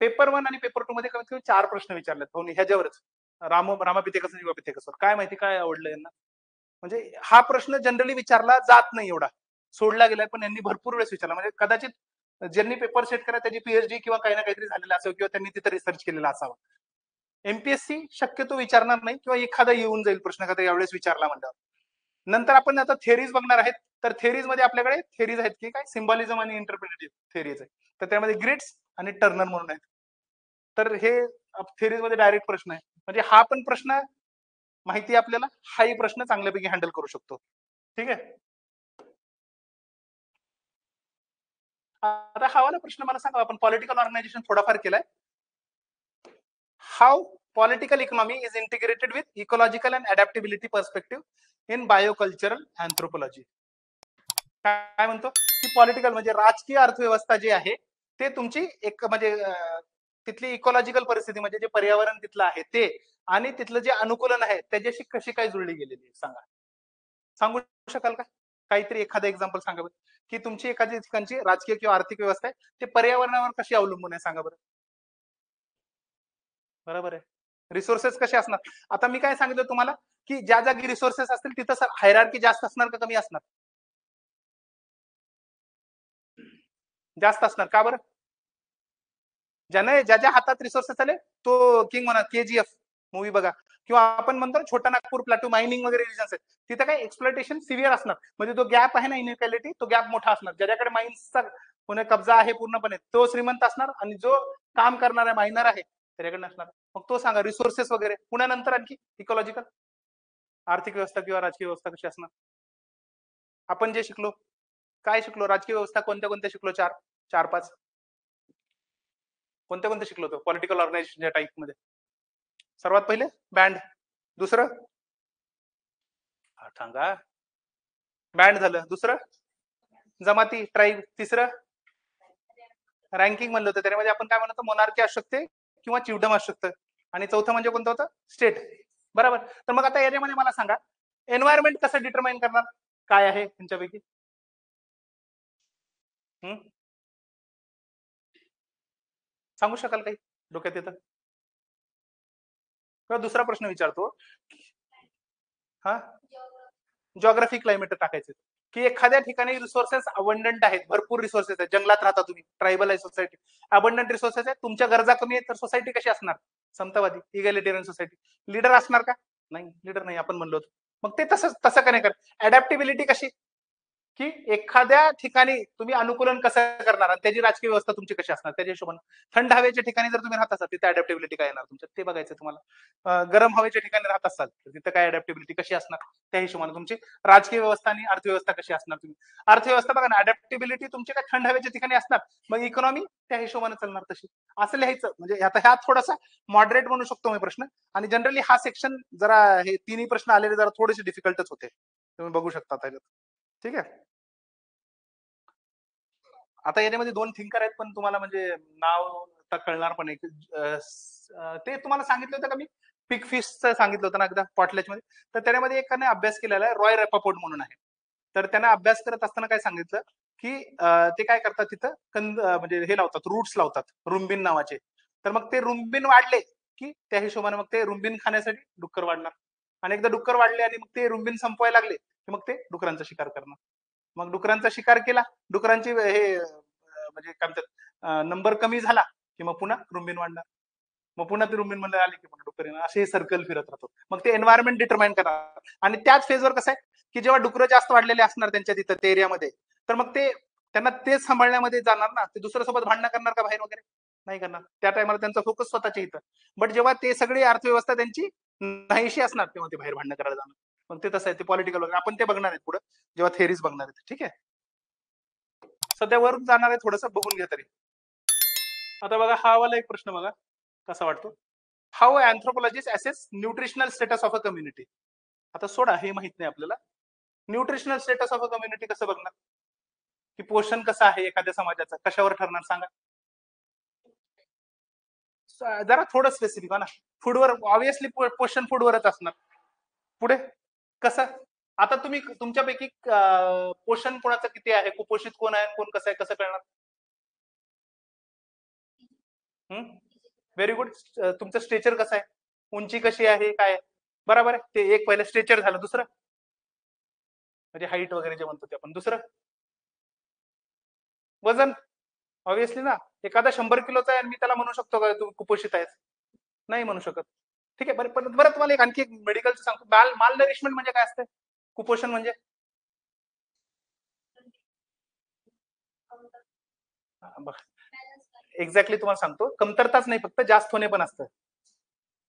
पेपर 1 आणि पेपर 2 मध्ये कमीत कमी 4 प्रश्न विचारलेत हो ह्याच्यावरच, रामापिथेकस आणि शिवापिथेकसवर. काय माहिती काय आवडलं यांना, म्हणजे हा प्रश्न जनरली विचारला जात नाही एवढा, सोडला गेलाय, पण यांनी भरपूर वेळेस विचारला. म्हणजे कदाचित ज्यांनी पेपर सेट करा त्याची पीएचडी किंवा काही ना काहीतरी झालेलं असावं, किंवा त्यांनी तिथे रिसर्च केलेला असावा. एमपीएससी शक्यतो विचारणार नाही, किंवा एखादा येऊन जाईल प्रश्न का यावेळेस विचारला म्हणल्यावर. नंतर आपण आता थेरीज बघणार आहेत. तर थेरीज मध्ये आपल्याकडे थेरीज आहेत की काय, सिम्बॉलिझम आणि इंटरप्रिटेटिव्ह थेरीज आहे. तर त्यामध्ये ग्रिड्स आणि टर्नर म्हणून आहेत. तर हे थेरीज मध्ये डायरेक्ट प्रश्न आहे, म्हणजे हा पण प्रश्न माहिती आपल्याला, हाही प्रश्न चांगल्यापैकी हँडल करू शकतो. ठीक आहे. आता हा वाला प्रश्न मला सांगा, आपण पॉलिटिकल ऑर्गनायझेशन थोडाफार केलाय. How political economy is integrated with ecological and adaptability perspective in biocultural anthropology. काय म्हणतो की पॉलिटिकल म्हणजे राजकीय अर्थव्यवस्था जी आहे ते तुमची एक म्हणजे तिथली इकॉलॉजिकल परिस्थिती म्हणजे जे पर्यावरण तिथलं आहे ते, आणि तिथलं जे अनुकूलन आहे त्याच्याशी कशी काय जुळली गेलेली आहे सांगा. सांगू शकाल का काहीतरी एखादं एक्झाम्पल सांगा बरं, की तुमची एखाद्या ठिकाणची राजकीय किंवा आर्थिक व्यवस्था आहे ते पर्यावरणावर कशी अवलंबून आहे सांगा बरं. बरोबर आहे. रिसोर्सेस कसे असणार, आता मी काय सांगितलं तुम्हाला, की ज्या जागी रिसोर्सेस असतील तिथं हायरार्की जास्त असणार का कमी असणार? जास्त असणार का बरं? ज्याच्या हातात रिसोर्सेस आले तो किंग म्हणा, केजीएफ मूवी बघा, किंवा आपण म्हणतो छोटा नागपूर प्लॅटू मायनिंग वगैरे रिजन्स आहेत, तिथे काय एक्सप्लॉयटेशन सिव्हिअर असणार, म्हणजे तो गॅप आहे ना इनइक्वॅलिटी, तो गॅप मोठा असणार. ज्याच्याकडे माइन्सचा कब्जा आहे पूर्णपणे तो श्रीमंत असणार, आणि जो काम करणारा मायनर आहे त्याच्याकडे नसणार. मग तो सांगा रिसोर्सेस वगैरे. पुण्यानंतर आणखी इकॉलॉजिकल आर्थिक व्यवस्था किंवा राजकीय व्यवस्था कशी असणार. आपण जे शिकलो, काय शिकलो, राजकीय व्यवस्था कोणत्या कोणत्या शिकलो, चार चार पाच कोणत्या कोणत्या शिकलो होतो पॉलिटिकल ऑर्गनायझेशनच्या टाईप मध्ये. सर्वात पहिले बँड, दुसरं सांगा, बँड झालं, दुसरं जमाती ट्राईब, तिसरं रँकिंग म्हणलं होतं, त्यामध्ये आपण काय म्हणतो मोनार्की असू शकते किंवा चिवडम असू शकतं, आणि चौथं म्हणजे कोणतं होतं स्टेट. बरोबर. तर मग आता याच्यामध्ये मला सांगा एन्व्हायरमेंट कसं डिटरमाइन करणार, काय आहे त्यांच्यापैकी? सांगू शकाल काही डोक्यात येतं? किंवा दुसरा प्रश्न विचारतो, हा जॉग्राफी क्लायमेट टाकायचे, की एखाद्या ठिकाणी रिसोर्सेस अबंडंट आहेत, भरपूर रिसोर्सेस आहेत, जंगलात राहता तुम्ही, ट्रायबल आहे सोसायटी, अबंडंट रिसोर्सेस आहेत, तुमच्या गरजा कमी आहेत, तर सोसायटी कशी असणार? समतावादी इगॅलिटेरियन सोसायटी. लीडर असणार का? नाही, लीडर नाही आपण म्हणलो. मग ते तसं तसं का नाही करत? अडॅप्टेबिलिटी कशी, की एखाद्या ठिकाणी तुम्ही अनुकूलन कसं करणार आणि त्याची राजकीय व्यवस्था तुमची कशी असणार त्याच्या हिशोबाने. थंड हवेच्या ठिकाणी जर तुम्ही राहत असाल तिथे अडॅप्टेबिलिटी काय येणार तुमच्या ते बघायचं तुम्हाला. गरम हवेच्या ठिकाणी राहत असाल तर तिथे काय अडॅप्टेबिलिटी कशी असणार त्या हिशोबाने तुमची राजकीय व्यवस्था आणि अर्थव्यवस्था कशी असणार. तुम्ही अर्थव्यवस्था बघा ना, अडॅप्टेबिलिटी तुमची काय थंड हवेच्या ठिकाणी असणार, मग इकॉनॉमी त्या हिशोबाने चालणार तशी. असं लिहायचं. म्हणजे आता ह्या थोडासा मॉडरेट म्हणू शकतो मी प्रश्न, आणि जनरली हा सेक्शन जरा हे तिन्ही प्रश्न आलेले जरा थोडेसे डिफिकल्टच होते, तुम्ही बघू शकता त्याच्यात. ठीक आहे. आता याच्यामध्ये दोन थिंकर आहेत, पण तुम्हाला म्हणजे नाव आता कळणार पण आहे. ते तुम्हाला सांगितलं होतं का मी, पिग फिशचं सांगितलं होतं ना एकदा पॉटलॅच मध्ये. तर त्यामध्ये एकाने अभ्यास केलेला आहे, रॉय रेपापोर्ट म्हणून आहे. तर त्याने अभ्यास करत असताना काय सांगितलं, की ते काय करतात तिथं म्हणजे हे लावतात, रूट्स लावतात रुंबीन नावाचे. तर मग ते रुंबीन वाढले की त्या हिशोबाने मग ते रुंबीन खाण्यासाठी डुक्कर वाढणार, आणि एकदा डुक्कर वाढले आणि मग ते रुंबीन संपवायला लागले की मग ते डुकरांचा शिकार करणार. मग डुकरांचा शिकार केला, डुकरांची हे म्हणजे काय म्हणतात नंबर कमी झाला की मग पुन्हा रुंबीन वाढणार, मग पुन्हा ते रुंबीन मध्ये आले की मग डुकर येणार, असे हे सर्कल फिरत राहतो. मग ते एन्व्हायरमेंट डिटरमाइन करणार. आणि त्याच फेजवर कसं आहे की जेव्हा डुकरं जास्त वाढलेले असणार त्यांच्या तिथं त्या एरियामध्ये, तर मग ते त्यांना तेच सांभाळण्यामध्ये जाणार ना, ते दुसऱ्या सोबत भांडणं करणार का बाहेर वगैरे नाही करणार. त्या टायमाला त्यांचा फोकस स्वतःच्या इथं. बट जेव्हा ते सगळी अर्थव्यवस्था त्यांची नाहीशी असणार तेव्हा ते बाहेर भांडणं करायला जाणार. मग ते तसं आहे, ते पॉलिटिकल वगैरे आपण ते बघणार आहेत पुढे जेव्हा थेरीज बघणार आहेत. ठीक आहे. सध्या वरून जाणार आहे, थोडंसं बघून घ्या तरी. आता बघा हा वाला एक प्रश्न बघा कसा वाटतो. How anthropologist assess nutritional status of a community. आता सोडा हे माहित नाही आपल्याला. Nutritional status of a community कसं बघणार, की पोषण कसं आहे एखाद्या समाजाचं कशावर ठरणार सांगा. जरा थोडं स्पेसिफिक हो ना. फूडवर ऑब्विसली पोषण फूडवरच असणार. पुढे कसं, आता तुम्ही तुमच्यापैकी पोषण कोणाचं किती आहे, कुपोषित कोण आहे, कोण कसं आहे, कसं कळणार. Very good. तुमचं स्ट्रेचर कसं आहे, उंची कशी आहे, काय आहे? बरोबर आहे. ते एक पहिलं स्ट्रेचर झालं. दुसरं म्हणजे हाईट वगैरे जे म्हणतो ते आपण. दुसरं वजन. ऑब्विसली ना. एखादा 100 किलोचा आहे आणि मी त्याला म्हणू शकतो का तू कुपोषित आहेस? नाही म्हणू शकत. ठीक आहे. बरं तुम्हाला एक आणखी मेडिकलचं सांगतो. माल नरिशमेंट म्हणजे काय असतं, कुपोषण म्हणजे एक्झॅक्टली तुम्हाला सांगतो, कमतरताच नाही फक्त जास्त होणे पण असतं.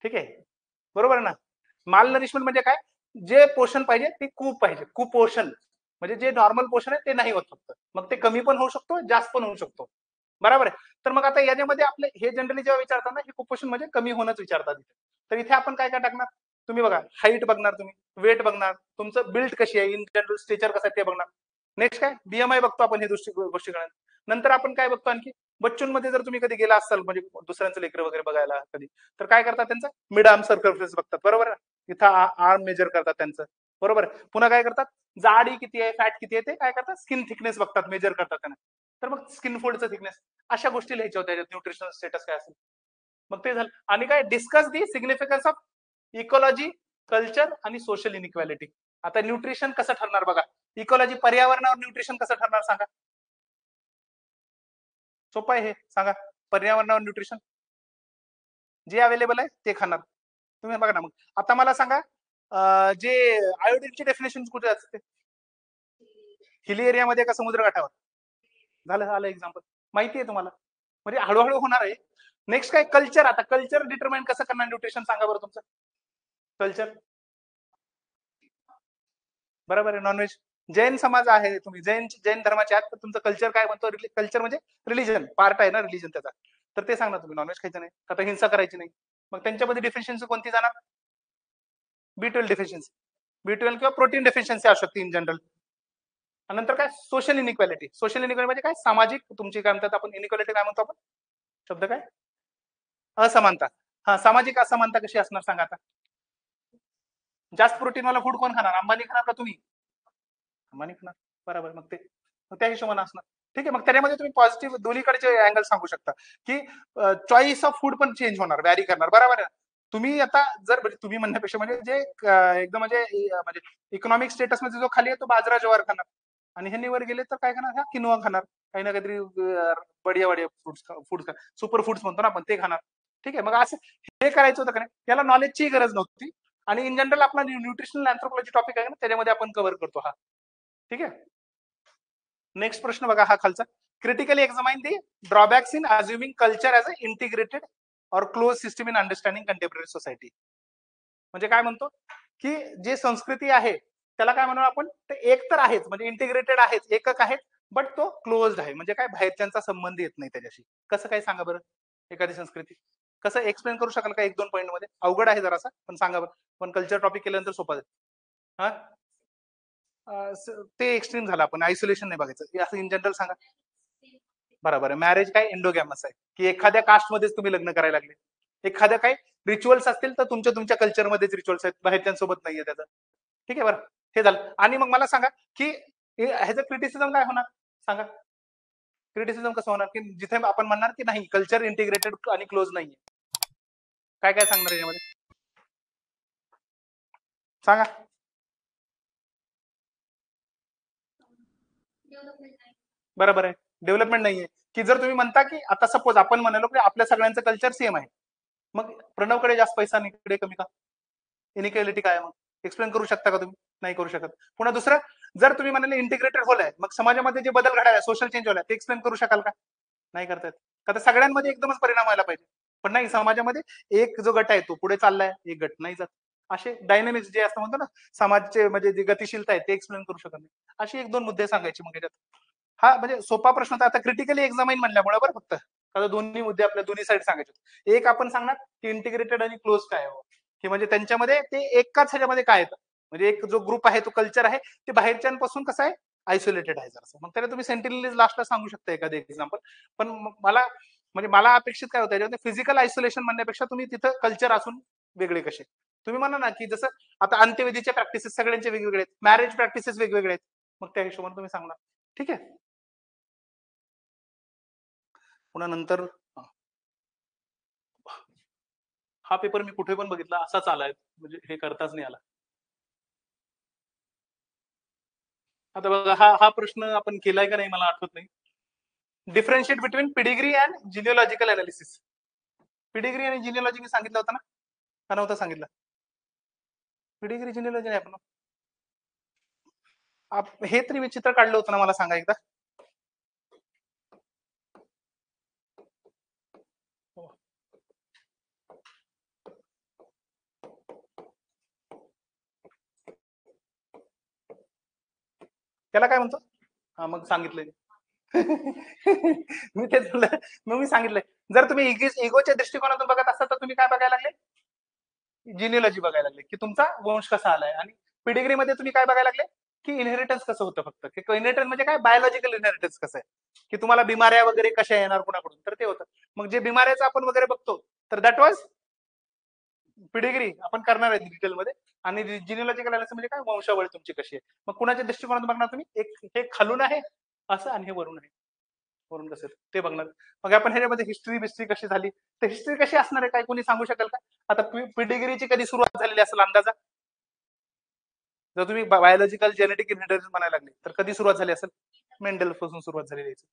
ठीक आहे, बरोबर आहे ना. माल नरिशमेंट म्हणजे काय, जे पोषण पाहिजे ते खूप पाहिजे. कुपोषण म्हणजे जे नॉर्मल पोषण आहे ते नाही होत फक्त. मग ते कमी पण होऊ शकतो, जास्त पण होऊ शकतो. बरोबर आहे. तर मग आता याच्यामध्ये आपले हे जनरली जेव्हा विचारतात ना, हे कुपोषण म्हणजे कमी होणंच विचारतात. तर इथे आपण काय काय टाकणार, तुम्ही बघा हाईट बघणार, तुम्ही वेट बघणार, तुमचं बिल्ड कशी आहे, इन जनरल स्ट्रेचर कसं आहे ते बघणार. नेक्स्ट काय बीएमआय बघतो आपण, हे गोष्टी कळणार. नंतर आपण काय बघतो आणखी, बच्चूंमध्ये जर तुम्ही कधी गेला असाल म्हणजे दुसऱ्यांचं लेकर वगैरे बघायला कधी, तर काय करतात त्यांचं मिड आर्म सर्कमफरन्स बघतात. बरोबर आहे, इथं आर्म मेजर करतात त्यांचं. बरोबर आहे. पुन्हा काय करतात, जाडी किती आहे, फॅट किती आहे, ते काय करतात स्किन थिकनेस बघतात, मेजर करतात त्यांना. तर मग स्किन फोल्डचं थिकनेस, अशा गोष्टी लिहायच्या होत्या न्यूट्रिशनल स्टेटस काय असेल. मग ते झालं. आणि काय discuss the significance of ecology, culture आणि सोशल इनइक्वॅलिटी. आता न्यूट्रिशन कसं ठरणार बघा, इकॉलॉजी पर्यावरणावर न्यूट्रिशन कसं ठरणार सांगा. सोपं आहे हे, सांगा. पर्यावरणावर न्यूट्रिशन जे अवेलेबल आहे ते खाणार. तुम्ही बघा ना. मग आता मला सांगा, जे आयोडीनची डेफिनेशन कुठे असते, हिली एरियामध्ये का समुद्र काठावर. झालं झालं एक्झाम्पल, माहिती आहे तुम्हाला. म्हणजे हळूहळू होणार आहे. नेक्स्ट काय कल्चर. आता कल्चर डिटरमाइन कसं करणार न्यूट्रिशन सांगा बरं तुमचं. कल्चर बरोबर आहे. नॉनव्हेज, जैन समाज आहे, तुम्ही जैन धर्माचे आहात, तर तुमचं कल्चर काय म्हणतो, कल्चर म्हणजे रिलीजन, पार्ट आहे ना रिलीजन त्याचा. तर ते सांगणार तुम्ही नॉनव्हेज खायचं नाही, आता हिंसा करायची नाही. मग त्यांच्यामध्ये डिफिशियन्सी कोणती जाणार, B12 डिफिशियन्सी, B12 किंवा प्रोटीन डेफिशियन्सी असू शकते इन जनरल. नंतर काय सोशल इनइक्वॅलिटी. सोशल इनइक्वॅलिटी म्हणजे काय, सामाजिक तुमची काय म्हणतात आपण, इनइक्वॅलिटी काय म्हणतो आपण, शब्द काय, असमानता. हा, सामाजिक असमानता कशी असणार सांगा आता. जास्त प्रोटीनवाला फूड कोण खाणार, अंबानी खाणार का तुम्ही, अंबानी खाणार. बरोबर. मग ते त्या हिशोबाने असणार. ठीक आहे. मग त्याच्यामध्ये तुम्ही पॉझिटिव्ह दोन्हीकडचे अँगल सांगू शकता, की चॉईस ऑफ फूड पण चेंज होणार, व्हॅरी करणार. बरोबर आहे. तुम्ही आता जर म्हणजे तुम्ही म्हणण्यापेक्षा म्हणजे जे एकदम म्हणजे इकॉनॉमिक स्टेटस मध्ये जो खाली आहे तो बाजरा ज्वार खाणार, आणि ह्यांनी वर गेले तर काय खाणार, हा किनवा खाणार, काही ना काहीतरी बढिया बढिया फूड सुपर फूड्स म्हणतो ना आपण, ते खाणार. ठीक आहे. मग असं हे करायचं होतं का नाही, त्याला नॉलेजची गरज नव्हती. आणि इन जनरल आपला न्यूट्रिशनल अँथ्रोपॉलॉजी टॉपिक आहे ना, त्याच्यामध्ये आपण कव्हर करतो हा. ठीक आहे. नेक्स्ट प्रश्न बघा हा खालचा, critically examine the drawbacks in assuming culture as a integrated or close system in understanding contemporary society. म्हणजे काय म्हणतो, की जे संस्कृती आहे त्याला काय म्हणू आपण, ते एक तर आहेच म्हणजे इंटिग्रेटेड आहेच, एकक आहेत, बट तो क्लोज्ड आहे. म्हणजे काय, बाहेरच्यांचा संबंध येत नाही त्याच्याशी. कसं काय सांगा बरं, एखादी संस्कृती कसं एक्सप्लेन करू शकाल का, 1-2 पॉईंट मध्ये. अवघड आहे जरासा, पण सांगा बरं. पण कल्चर टॉपिक केल्यानंतर सोपं आहे. हा, ते एक्स्ट्रीम झालं, आपण आयसोलेशन नाही बघायचं, असं इन जनरल सांगा. बरोबर आहे. मॅरेज काय एंडोगॅमस आहे, की एखाद्या कास्टमध्येच तुम्ही लग्न करायला लागले. एखाद्या काय रिच्युअल्स असतील तर तुमच्या कल्चरमध्येच रिच्युअल्स आहेत, बाहेरच्यांसोबत नाहीये त्याचं. ठीक आहे. बरं, हे झालं. आणि मग मला सांगा, की ह्याचं क्रिटिसिझम काय होणार सांगा. क्रिटिसिझम कसं होणार, की जिथे आपण म्हणणार की नाही कल्चर इंटिग्रेटेड आणि क्लोज नाहीये, काय काय सांगणार याच्यामध्ये सांगा. बरोबर आहे. डेव्हलपमेंट नाहीये. की जर तुम्ही म्हणता की आता सपोज आपण म्हणालो की आपल्या सगळ्यांचं कल्चर सेम आहे, मग प्रणवकडे जास्त पैसा आणि इकडे कमी का, इनिक्वॅलिटी काय मग, एक्सप्लेन करू शकता का तुम्ही, नाही करू शकत. पुन्हा दुसरं, जर तुम्ही म्हणाले इंटिग्रेटेड होलाय, मग समाजामध्ये जे बदल घडायला, सोशल चेंज होलाय, ते एक्सप्लेन करू शकाल का, नाही करतायत. का तर सगळ्यांमध्ये एकदमच परिणाम व्हायला पाहिजे. पण नाही, समाजामध्ये एक जो गट आहे तो पुढे चाललाय, एक गट नाही जात. असे डायनेमिक्स जे असं म्हणतो ना, समाजचे म्हणजे जी गतिशीलता आहे ते एक्सप्लेन करू शकत नाही. अशी 1-2 मुद्दे सांगायचे मग याच्यात. हा म्हणजे सोपा प्रश्न होता. आता क्रिटिकली एक्झामाइन म्हणल्यामुळे बरं फक्त आता दोन्ही मुद्दे आपल्या दोन्ही साईड सांगायचे होते. एक आपण सांगणार की इंटिग्रेटेड आणि क्लोज काय आहे, की म्हणजे त्यांच्यामध्ये ते एकाच ह्याच्यामध्ये काय येतं, म्हणजे एक जो ग्रुप आहे तो कल्चर आहे ते बाहेरच्यांपासून कसं आहे आयसोलेटेड आहे जरासं. मग त्याला तुम्ही सेंटिनलीज लास्टला सांगू शकता एखादं एक्झाम्पल. पण मला म्हणजे मला अपेक्षित काय होतं याच्यामध्ये फिजिकल आयसोलेशन म्हणण्यापेक्षा तुम्ही तिथं कल्चर असून वेगळे कसे. तुम्ही म्हणा ना की जसं आता अंत्यविधीच्या प्रॅक्टिसेस सगळ्यांचे वेगवेगळे आहेत, मॅरेज प्रॅक्टिसेस वेगवेगळे आहेत, मग त्या हिशोबाने तुम्ही सांगणार. ठीक आहे. पुन्हा नंतर हा पेपर मी कुठे पण बघितला असाच आलाय, म्हणजे हे करताच नाही आला. आता बघा हा प्रश्न आपण केलाय का नाही मला आठवत नाही. Differentiate between pedigree and genealogical analysis. Pedigree आणि जिनिओलॉजी मी सांगितलं होतं ना, का नव्हतं सांगितलं? पिडिग्री जिनिओलॉजी नाही आपण हे तरी विचित्र काढलं होतं ना, मला सांगा एकदा. त्याला काय म्हणतो? हा मग सांगितलंय. मी तेच बोललं, मग मी सांगितलंय. जर तुम्ही इगोच्या दृष्टिकोनातून बघत असाल तर तुम्ही काय बघायला लागले? जिनिओलॉजी बघायला लागले, की तुमचा वंश कसा आलाय. आणि पिडिग्री मध्ये तुम्ही काय बघायला लागले, की इनहेरिटन्स कसं होतं फक्त. की इनहेरिटन्स म्हणजे काय, बायोलॉजिकल इनहेरिटन्स कसं आहे, की तुम्हाला बिमाऱ्या वगैरे कशा येणार कुणाकडून, तर ते होतं. मग जे बिमाऱ्याचं आपण वगैरे बघतो तर दॅट वॉज पिडिग्री आपण करणार आहे डिटेलमध्ये. आणि जिनिओलॉजिकल अनालिसिस म्हणजे काय, वंशावळ तुमची कशी आहे. मग कुणाच्या दृष्टिकोनातून बघणार तुम्ही, एक हे खालून आहे असं आणि हे वरून आहे, वरून कसं ते बघणार. मग आपण ह्याच्यामध्ये हिस्ट्री बिस्ट्री कशी झाली, तर हिस्ट्री कशी असणार आहे काय कोणी सांगू शकेल का? आता पिडिग्रीची कधी सुरुवात झालेली असेल अंदाजा? जर तुम्ही बायोलॉजिकल जेनेटिक इनहेरिटन्स म्हणायला लागले तर कधी सुरुवात झाली असेल? मेंडल पासून सुरुवात झालेली आहे.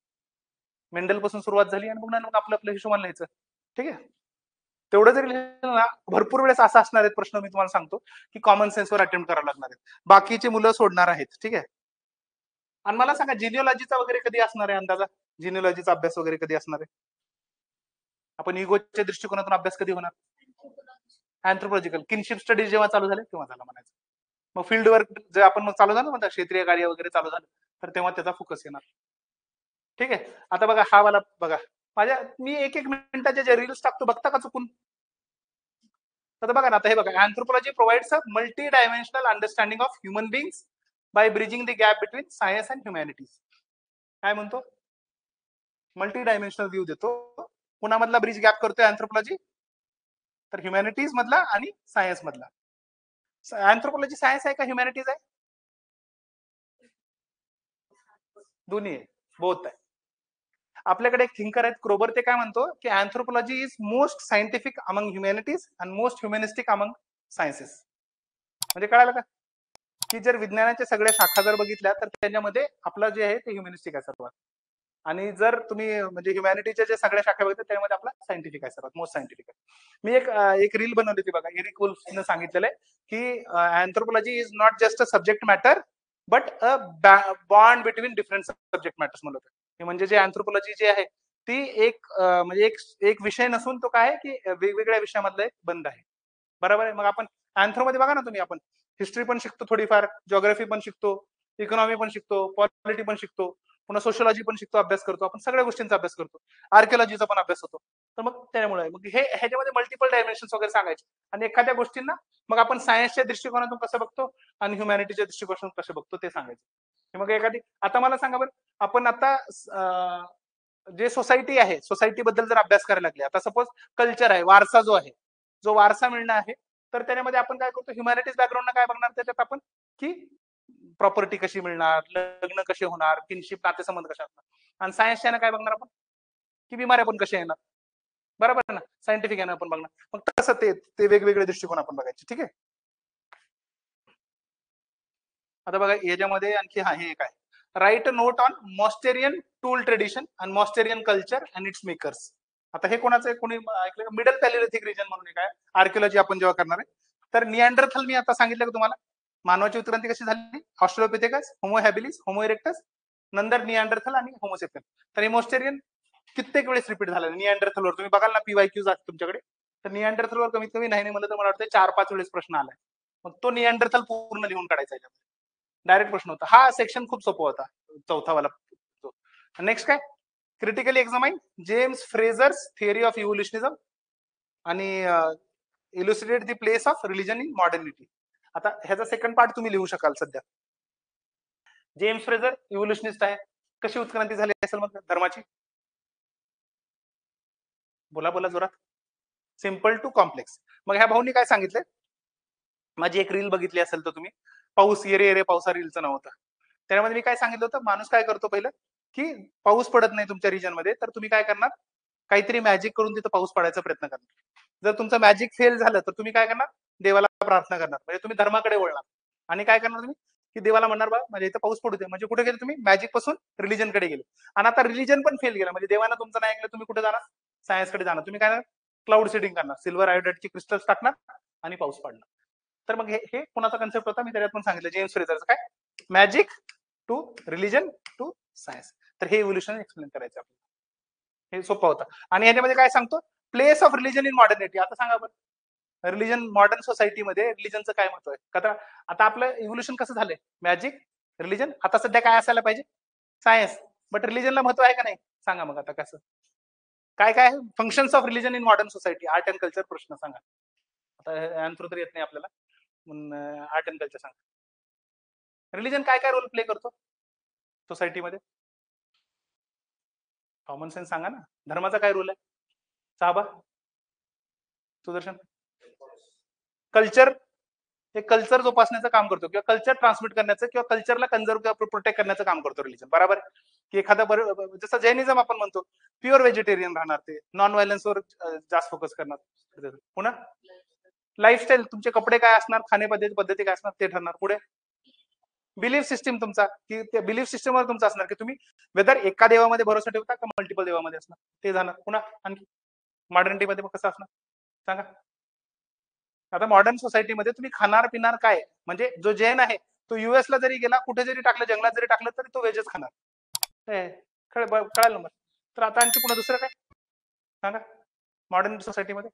मेंडल पासून सुरुवात झाली आणि मग आपलं आपलं हिशोबाने लिहायचं. ठीक आहे. तेवढं जरी लिहिलं ना, भरपूर वेळेस असा असणार आहेत प्रश्न, मी तुम्हाला सांगतो की कॉमन सेन्सवर अटेम्प्ट करावं लागणार आहेत, बाकीची मुलं सोडणार आहेत. ठीक आहे. आणि मला सांगा जिनिओलॉजीचा वगैरे कधी असणार आहे अंदाजा? जिनिओलॉजीचा अभ्यास वगैरे कधी असणार आहे? आपण इगोच्या दृष्टिकोनातून अभ्यास कधी होणार? अँथ्रोपॉलॉजिकल किनशिप स्टडीज जेव्हा चालू झाले तेव्हा झाला म्हणायचं. मग फील्ड वर्क जे आपण मग चालू झालं म्हणतात, क्षेत्रीय कार्य वगैरे चालू झालं, तर तेव्हा त्याचा फोकस येणार. ठीक आहे. आता बघा हा वाला बघा, माझ्या मी एक एक मिनिटाच्या जे रील्स टाकतो बघता का चुकून? आता बघा ना, आता हे बघा, anthropology provides a multi dimensional understanding of human beings by bridging the gap between science and humanities. काय म्हणतो? मल्टी डायमेन्शनल व्ह्यू देतो. कुणामधला ब्रिज गॅप करतोय अँथ्रोपॉलॉजी? तर ह्युमॅनिटीज मधला आणि सायन्स मधला. अँथ्रोपॉलॉजी सायन्स आहे का ह्युमॅनिटीज आहे? दोन्ही आहे, बोथ आहे. आपल्याकडे एक थिंकर आहेत क्रोबर, ते काय म्हणतो की anthropology is most scientific among humanities and most humanistic among sciences. म्हणजे कळालं का, की जर विज्ञानाच्या सगळ्या शाखा जर बघितल्या तर त्याच्यामध्ये आपलं जे आहे ते ह्युमॅनिस्टिक आहे सर्वात. आणि जर तुम्ही म्हणजे ह्युमॅनिटीच्या जे सगळ्या शाखा बघितल्या त्यामध्ये आपला सायंटिफिक आहे सर्वात मोस्ट सायंटिफिक आहे. मी एक रील बनवली होती बघा, एरिक वुल्फने सांगितलेलं आहे की anthropology is not just a subject matter but a bond between different subject matters म्हणलं होतं. म्हणजे जे अँथ्रोपॉलॉजी जे आहे ती एक म्हणजे एक विषय नसून तो काय आहे की वेगवेगळ्या विषयामधला एक बंध आहे. बरोबर आहे. मग आपण अँथ्रोमध्ये बघा ना तुम्ही, आपण हिस्ट्री पण शिकतो थोडीफार, जिओग्राफी पण शिकतो, इकॉनॉमी पण शिकतो, पॉलिटी पण शिकतो, पुन्हा सोशलॉजी पण शिकतो, अभ्यास करतो आपण, सगळ्या गोष्टींचा अभ्यास करतो, आर्किओलॉजीचा पण अभ्यास होतो. तर मग त्यामुळे मग हे ह्याच्यामध्ये मल्टिपल डायमेन्शन्स वगैरे सांगायचे. आणि एखाद्या गोष्टींना मग आपण सायन्सच्या दृष्टिकोनातून कसं बघतो आणि ह्युमॅनिटीच्या दृष्टिकोनातून कसं बघतो ते सांगायचं. मग एखादी आता मला सांगा बरं, आपण आता जे सोसायटी आहे सोसायटी बद्दल जर अभ्यास करायला लागले, आता सपोज कल्चर आहे, वारसा जो आहे, जो वारसा मिळणं आहे, तर त्यामध्ये आपण काय करतो, ह्युमॅनिटीज बॅकग्राऊंड काय बघणार त्याच्यात आपण, की प्रॉपर्टी कशी मिळणार, लग्न कसे होणार, किनशिप नातेसंबंध कशा असणार. आणि सायन्सच्या काय बघणार आपण, की बिमाऱ्या पण कशा येणार. बरोबर ना, सायंटिफिक आहे ना आपण बघणार. मग तसं ते वेगवेगळे दृष्टिकोन आपण बघायचे. ठीक आहे. आता बघा याच्यामध्ये आणखी हा हे काय, write a note on Mousterian tool tradition and Mousterian culture and its makers. आता हे कोणाचं कोणी ऐकलं? मिडल पॅलिओलिथिक रिजन म्हणून काय आर्किओलॉजी आपण जेव्हा करणार आहे, तर निअँडरथल मी आता सांगितलं का तुम्हाला, मानवाची उत्क्रांती कशी झाली, ऑस्ट्रोपिथेकस, होमो हॅबिलिस, होमो इरेक्टस, नंतर निअँडरथल आणि होमोसेपियन. तर हे मॉस्टेरियन कित्येक वेळेस रिपीट झालं. निअँडरथलवर तुम्ही बघाल ना, पीवायक्यूज आहेत तुमच्याकडे, तर निअँडरथलवर कमीत कमी नाही म्हणलं तर मला वाटतं 4-5 वेळेस प्रश्न आलाय. मग तो निअँडरथल पूर्ण लिहून काढायचा. डायरेक्ट प्रश्न होता हा, सेक्शन खूप सोपा होता, चौथा वाला. नेक्स्ट काय, critically examine James Frazer's theory of evolutionism आणि elucidate the place of religion in modernity. आता ह्याचा सेकंड पार्ट तुम्ही लिहू शकाल सध्या. जेम्स फ्रेझर इव्होल्युशनिस्ट आहे. कशी उत्क्रांती झाली असेल मग धर्माची? बोला बोला जोरात. Simple to complex. मग ह्या भाऊनी काय सांगितलं? माझी एक रील बघितली असेल तर तुम्ही, पाऊस येरे येरे पावसा रीलचं नाव होतं. त्यामध्ये मी काय सांगितलं होतं, माणूस काय करतो पहिलं की पाऊस पडत नाही तुमच्या रिजन मध्ये, तर तुम्ही काय करणार, काहीतरी मॅजिक करून तिथं पाऊस पडायचा प्रयत्न करणार. जर तुमचं मॅजिक फेल झालं तर तुम्ही काय करणार, देवाला प्रार्थना करणार, म्हणजे तुम्ही धर्माकडे वळणार. आणि काय करणार तुम्ही की देवाला म्हणणार बा म्हणजे इथं पाऊस पडू दे. म्हणजे कुठे गेले तुम्ही, मॅजिक पासून रिलिजन कडे गेले. आणि आता रिलिजन पण फेल गेलं, म्हणजे देवानं तुमचं नाही ऐकलं, तुम्ही कुठे जाणार, सायन्स कडे जाणार. तुम्ही काय करणार, क्लाउड सीडिंग करणार, सिल्वर आयोडाईडची क्रिस्टल्स टाकणार आणि पाऊस पडणार. तर मग हे कोणाचा कन्सेप्ट होता, मी त्याच्यात पण सांगितलं, जेम्स फ्रेझरचं. काय, magic to religion to science. तर हे इव्होल्युशन एक्सप्लेन करायचं आपल्याला, हे सोपं होतं. आणि ह्याच्यामध्ये काय सांगतो, place of religion in modernity. आता सांगा बरं, रिलिजन मॉडर्न सोसायटीमध्ये रिलिजनचं काय महत्व आहे? का आता आपलं इव्होल्युशन कसं झालंय, मॅजिक, रिलिजन. आता सध्या काय असायला पाहिजे, सायन्स. बट रिलिजनला महत्व आहे का नाही? सांगा मग आता कसं काय काय functions of religion in modern society, art and culture. प्रश्न सांगा. आता आन्सर तर येत नाही आपल्याला, पण आर्ट अँड कल्चर सांगा. रिलिजन काय काय रोल प्ले करतो सोसायटीमध्ये? कॉमन सेन्स सांगा ना. धर्माचा काय रोल आहे? साहबा, सुदर्शन. कल्चर, हे कल्चर जोपासण्याचं काम करतो, किंवा कल्चर ट्रान्समिट करण्याचं, किंवा कल्चरला कन्झर्व प्रोटेक्ट करण्याचं काम करतो रिलिजन. बरोबर. की एखादा जसं जैनिझम आपण म्हणतो, प्युअर व्हेजिटेरियन राहणार, ते नॉन व्हायलन्सवर जास्त फोकस करणार. पुन्हा लाईफस्टाईल, तुमचे कपडे काय असणार, खाणे पद्धती काय असणार ते ठरणार. पुढे बिलीफ सिस्टीम तुमचा, की त्या बिलीफ सिस्टमवर तुमचा असणार, की तुम्ही वेदर एका देवामध्ये भरोसा ठेवता का मल्टिपल देवामध्ये असणार, ते जाणार. पुन्हा आणखी मॉडर्निटीमध्ये मग कसं असणार सांगा. आता मॉडर्न सोसायटीमध्ये तुम्ही खाणार पिणार काय, म्हणजे जो जैन आहे तो युएस ला जरी गेला, कुठे जरी टाकलं, जंगलात जरी टाकलं, तरी तो व्हेजच खाणार. कळालं मग. तर आता आणखी पुन्हा दुसरं काय सांगा मॉडर्न सोसायटीमध्ये.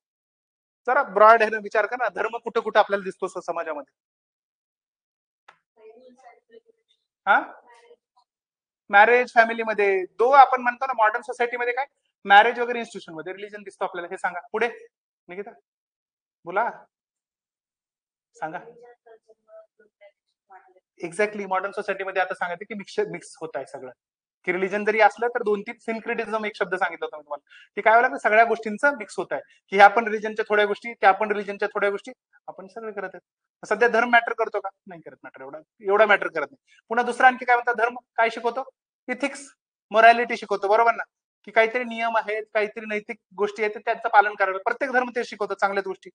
जरा ब्रॉड आहे विचार करा, धर्म कुठं कुठं आपल्याला दिसतो समाजामध्ये. हा, मॅरेज, फॅमिलीमध्ये, दो आपण म्हणतो ना मॉडर्न सोसायटीमध्ये काय, मॅरेज वगैरे इन्स्टिट्यूशन मध्ये रिलीजन दिसतो आपल्याला. हे सांगा पुढे, निकिता बोला सांगा. एक्झॅक्टली, मॉडर्न सोसायटीमध्ये आता सांगायचं की मिक्स होत आहे सगळं, की रिलीजन जरी असलं तर 2-3 सिनक्रिटिझम एक शब्द सांगितला होता मी तुम्हाला, की काय व्हायला सगळ्या गोष्टींचं मिक्स होत आहे, की ह्या पण रिलीजनच्या थोड्या गोष्टी, त्या पण रिलीजनच्या थोड्या गोष्टी, आपण सगळे करत आहेत. सध्या धर्म मॅटर करतो का? नाही करत मॅटर, एवढा मॅटर करत नाही. पुन्हा दुसरा आणखी काय म्हणतात, धर्म काय शिकवतो, इथिक्स, मोरॅलिटी शिकवतो. बरोबर ना, की काहीतरी नियम आहेत, काहीतरी नैतिक गोष्टी आहेत, त्यांचं पालन करावं. प्रत्येक धर्म ते शिकवतो, चांगल्या गोष्टी.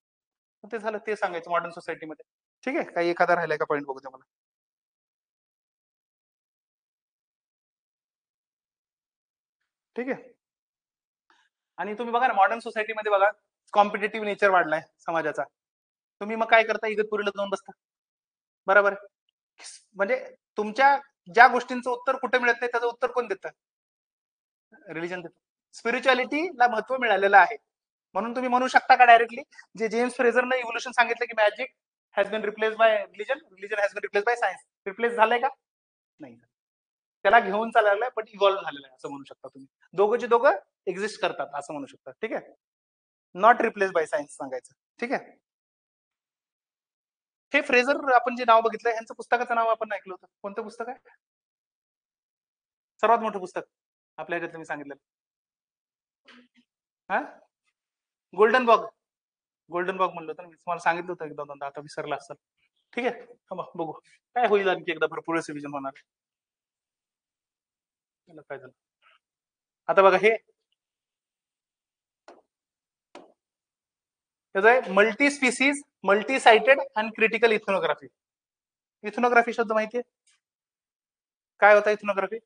ते झालं, ते सांगायचं मॉडर्न सोसायटीमध्ये. ठीक आहे, काही एखादा राहिलाय का पॉईंट बघू मला. ठीक आहे. आणि तुम्ही बघा ना, मॉडर्न सोसायटीमध्ये बघा, कॉम्पिटेटिव्ह नेचर वाढलाय समाजाचा. तुम्ही मग काय करता, इगतपुरीला जाऊन बसता. बरोबर. म्हणजे तुमच्या ज्या गोष्टींचं उत्तर कुठे मिळत नाही, त्याचं उत्तर कोण देतं, रिलिजन देतं. स्पिरिच्युअलिटीला महत्व मिळालेलं आहे. म्हणून तुम्ही म्हणू शकता का डायरेक्टली, जे जेम्स फ्रेझरनं इव्होल्युशन सांगितलं, की magic has been replace by religion, religion has been replace by science. Replace झालंय का? नाही. त्याला घेऊन चाललेला पण इव्हॉल्व्ह झालेला आहे असं म्हणू शकता तुम्ही. दोघंचे दोघं एक्झिस्ट करतात असं म्हणू शकता. ठीक आहे, नॉट रिप्लेस बाय सायन्स सांगायचं. ठीक आहे. हे फ्रेझर आपण जे नाव बघितलं, यांचं पुस्तकाचं नाव आपण ऐकलं होतं. कोणतं पुस्तक आहे, सर्वात मोठं पुस्तक आपल्या ह्याच्यातलं मी सांगितलं? हा, गोल्डन बॉग. गोल्डन बॉग म्हणलं होतं मी तुम्हाला, सांगितलं होतं एकदा दोनदा, आता विसरला असेल. ठीक आहे, बघू काय होईल, आणखी एकदा भरपूर रिव्हिजन होणार. काय झालं आता बघा, हे त्याचं आहे multi species, multi sighted and critical ethnography. Ethnography शब्द माहितीये काय होता? इथनोग्राफी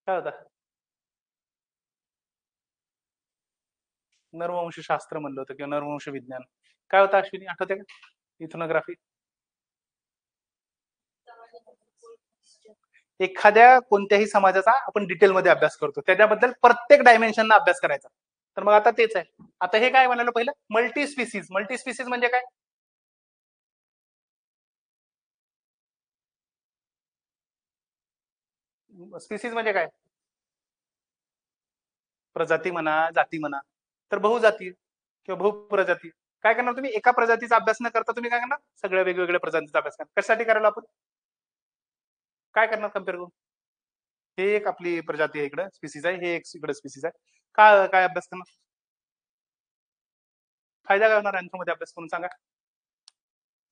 काय होता? नरवंश शास्त्र म्हणलं होतं, किंवा नरवंश विज्ञान. काय होतं अश्विनी, आठवते का? इथनोग्राफी एखाद्या कोणत्याही समाजाचा आपण डिटेलमध्ये अभ्यास करतो, त्याच्याबद्दल प्रत्येक डायमेन्शनला अभ्यास करायचा. तर मग आता तेच आहे. आता हे काय म्हणालं पहिलं, मल्टी स्पीसीज. मल्टी स्पीसीज म्हणजे काय? स्पीसीज म्हणजे काय? प्रजाती म्हणा, जाती म्हणा, तर बहुजाती किंवा बहुप्रजाती. काय करणार तुम्ही? एका प्रजातीचा अभ्यास न करता तुम्ही काय करणार? सगळ्या वेगवेगळ्या प्रजातीचा अभ्यास करणार. कशासाठी करायला आपण? काय करणार कम्पेअर करून? हे एक आपली प्रजाती आहे, इकडे स्पीसीज आहे, हे एक इकडे स्पीसीज आहे. काय अभ्यास करणार? फायदा काय होणार मध्ये अभ्यास करून? सांगा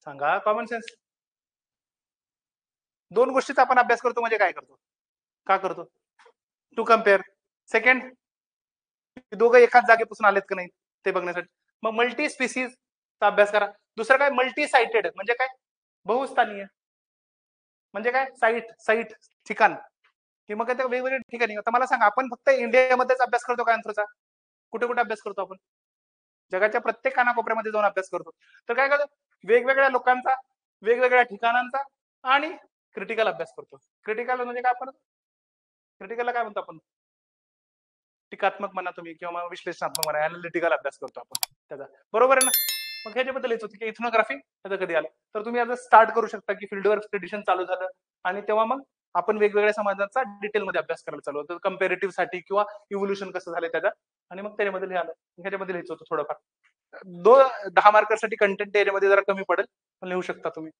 सांगा. Common sense. दोन गोष्टीचा आपण अभ्यास करतो म्हणजे काय करतो? का करतो? To compare. सेकंड, दोघं एकाच जागेपासून आलेत का नाही ते बघण्यासाठी. मग मल्टी स्पीसीजचा अभ्यास करा. दुसरं काय? मल्टी साइटेड म्हणजे काय? बहुस्थानीय म्हणजे काय? साईट ठिकाण, की मग त्या वेगवेगळ्या ठिकाणी. आता मला सांगा, आपण फक्त इंडियामध्येच अभ्यास करतो का अँथ्रोचा? कुठे कुठे अभ्यास करतो आपण? जगाच्या प्रत्येक कानाकोपऱ्यामध्ये जाऊन अभ्यास करतो. तर काय करतो? वेगवेगळ्या लोकांचा, वेगवेगळ्या ठिकाणांचा आणि क्रिटिकल अभ्यास करतो. क्रिटिकल म्हणजे काय? आपण क्रिटिकलला काय म्हणतो आपण? टीकात्मक म्हणा तुम्ही किंवा विश्लेषणात्मक म्हणा, अनालिटिकल अभ्यास करतो आपण त्याचा. बरोबर आहे ना? मग ह्याच्याबद्दल येत होती की इथनोग्राफी त्याचं कधी आलं. तर तुम्ही आता स्टार्ट करू शकता की फील्डवर एक्सपिडिशन चालू झालं आणि तेव्हा मग आपण वेगवेगळ्या समाजाचा डिटेलमध्ये अभ्यास करायला चालू होतं, कम्पॅरेटिव्ह साठी किंवा इव्होल्युशन कसं झालं त्याचा. आणि मग त्याच्यामध्ये हे आलं. ह्याच्यामध्ये लिहायचं होतं थोडंफार. 10 मार्करसाठी कंटेंट एरियामध्ये जरा कमी पडेल, पण लिहू शकता तुम्ही.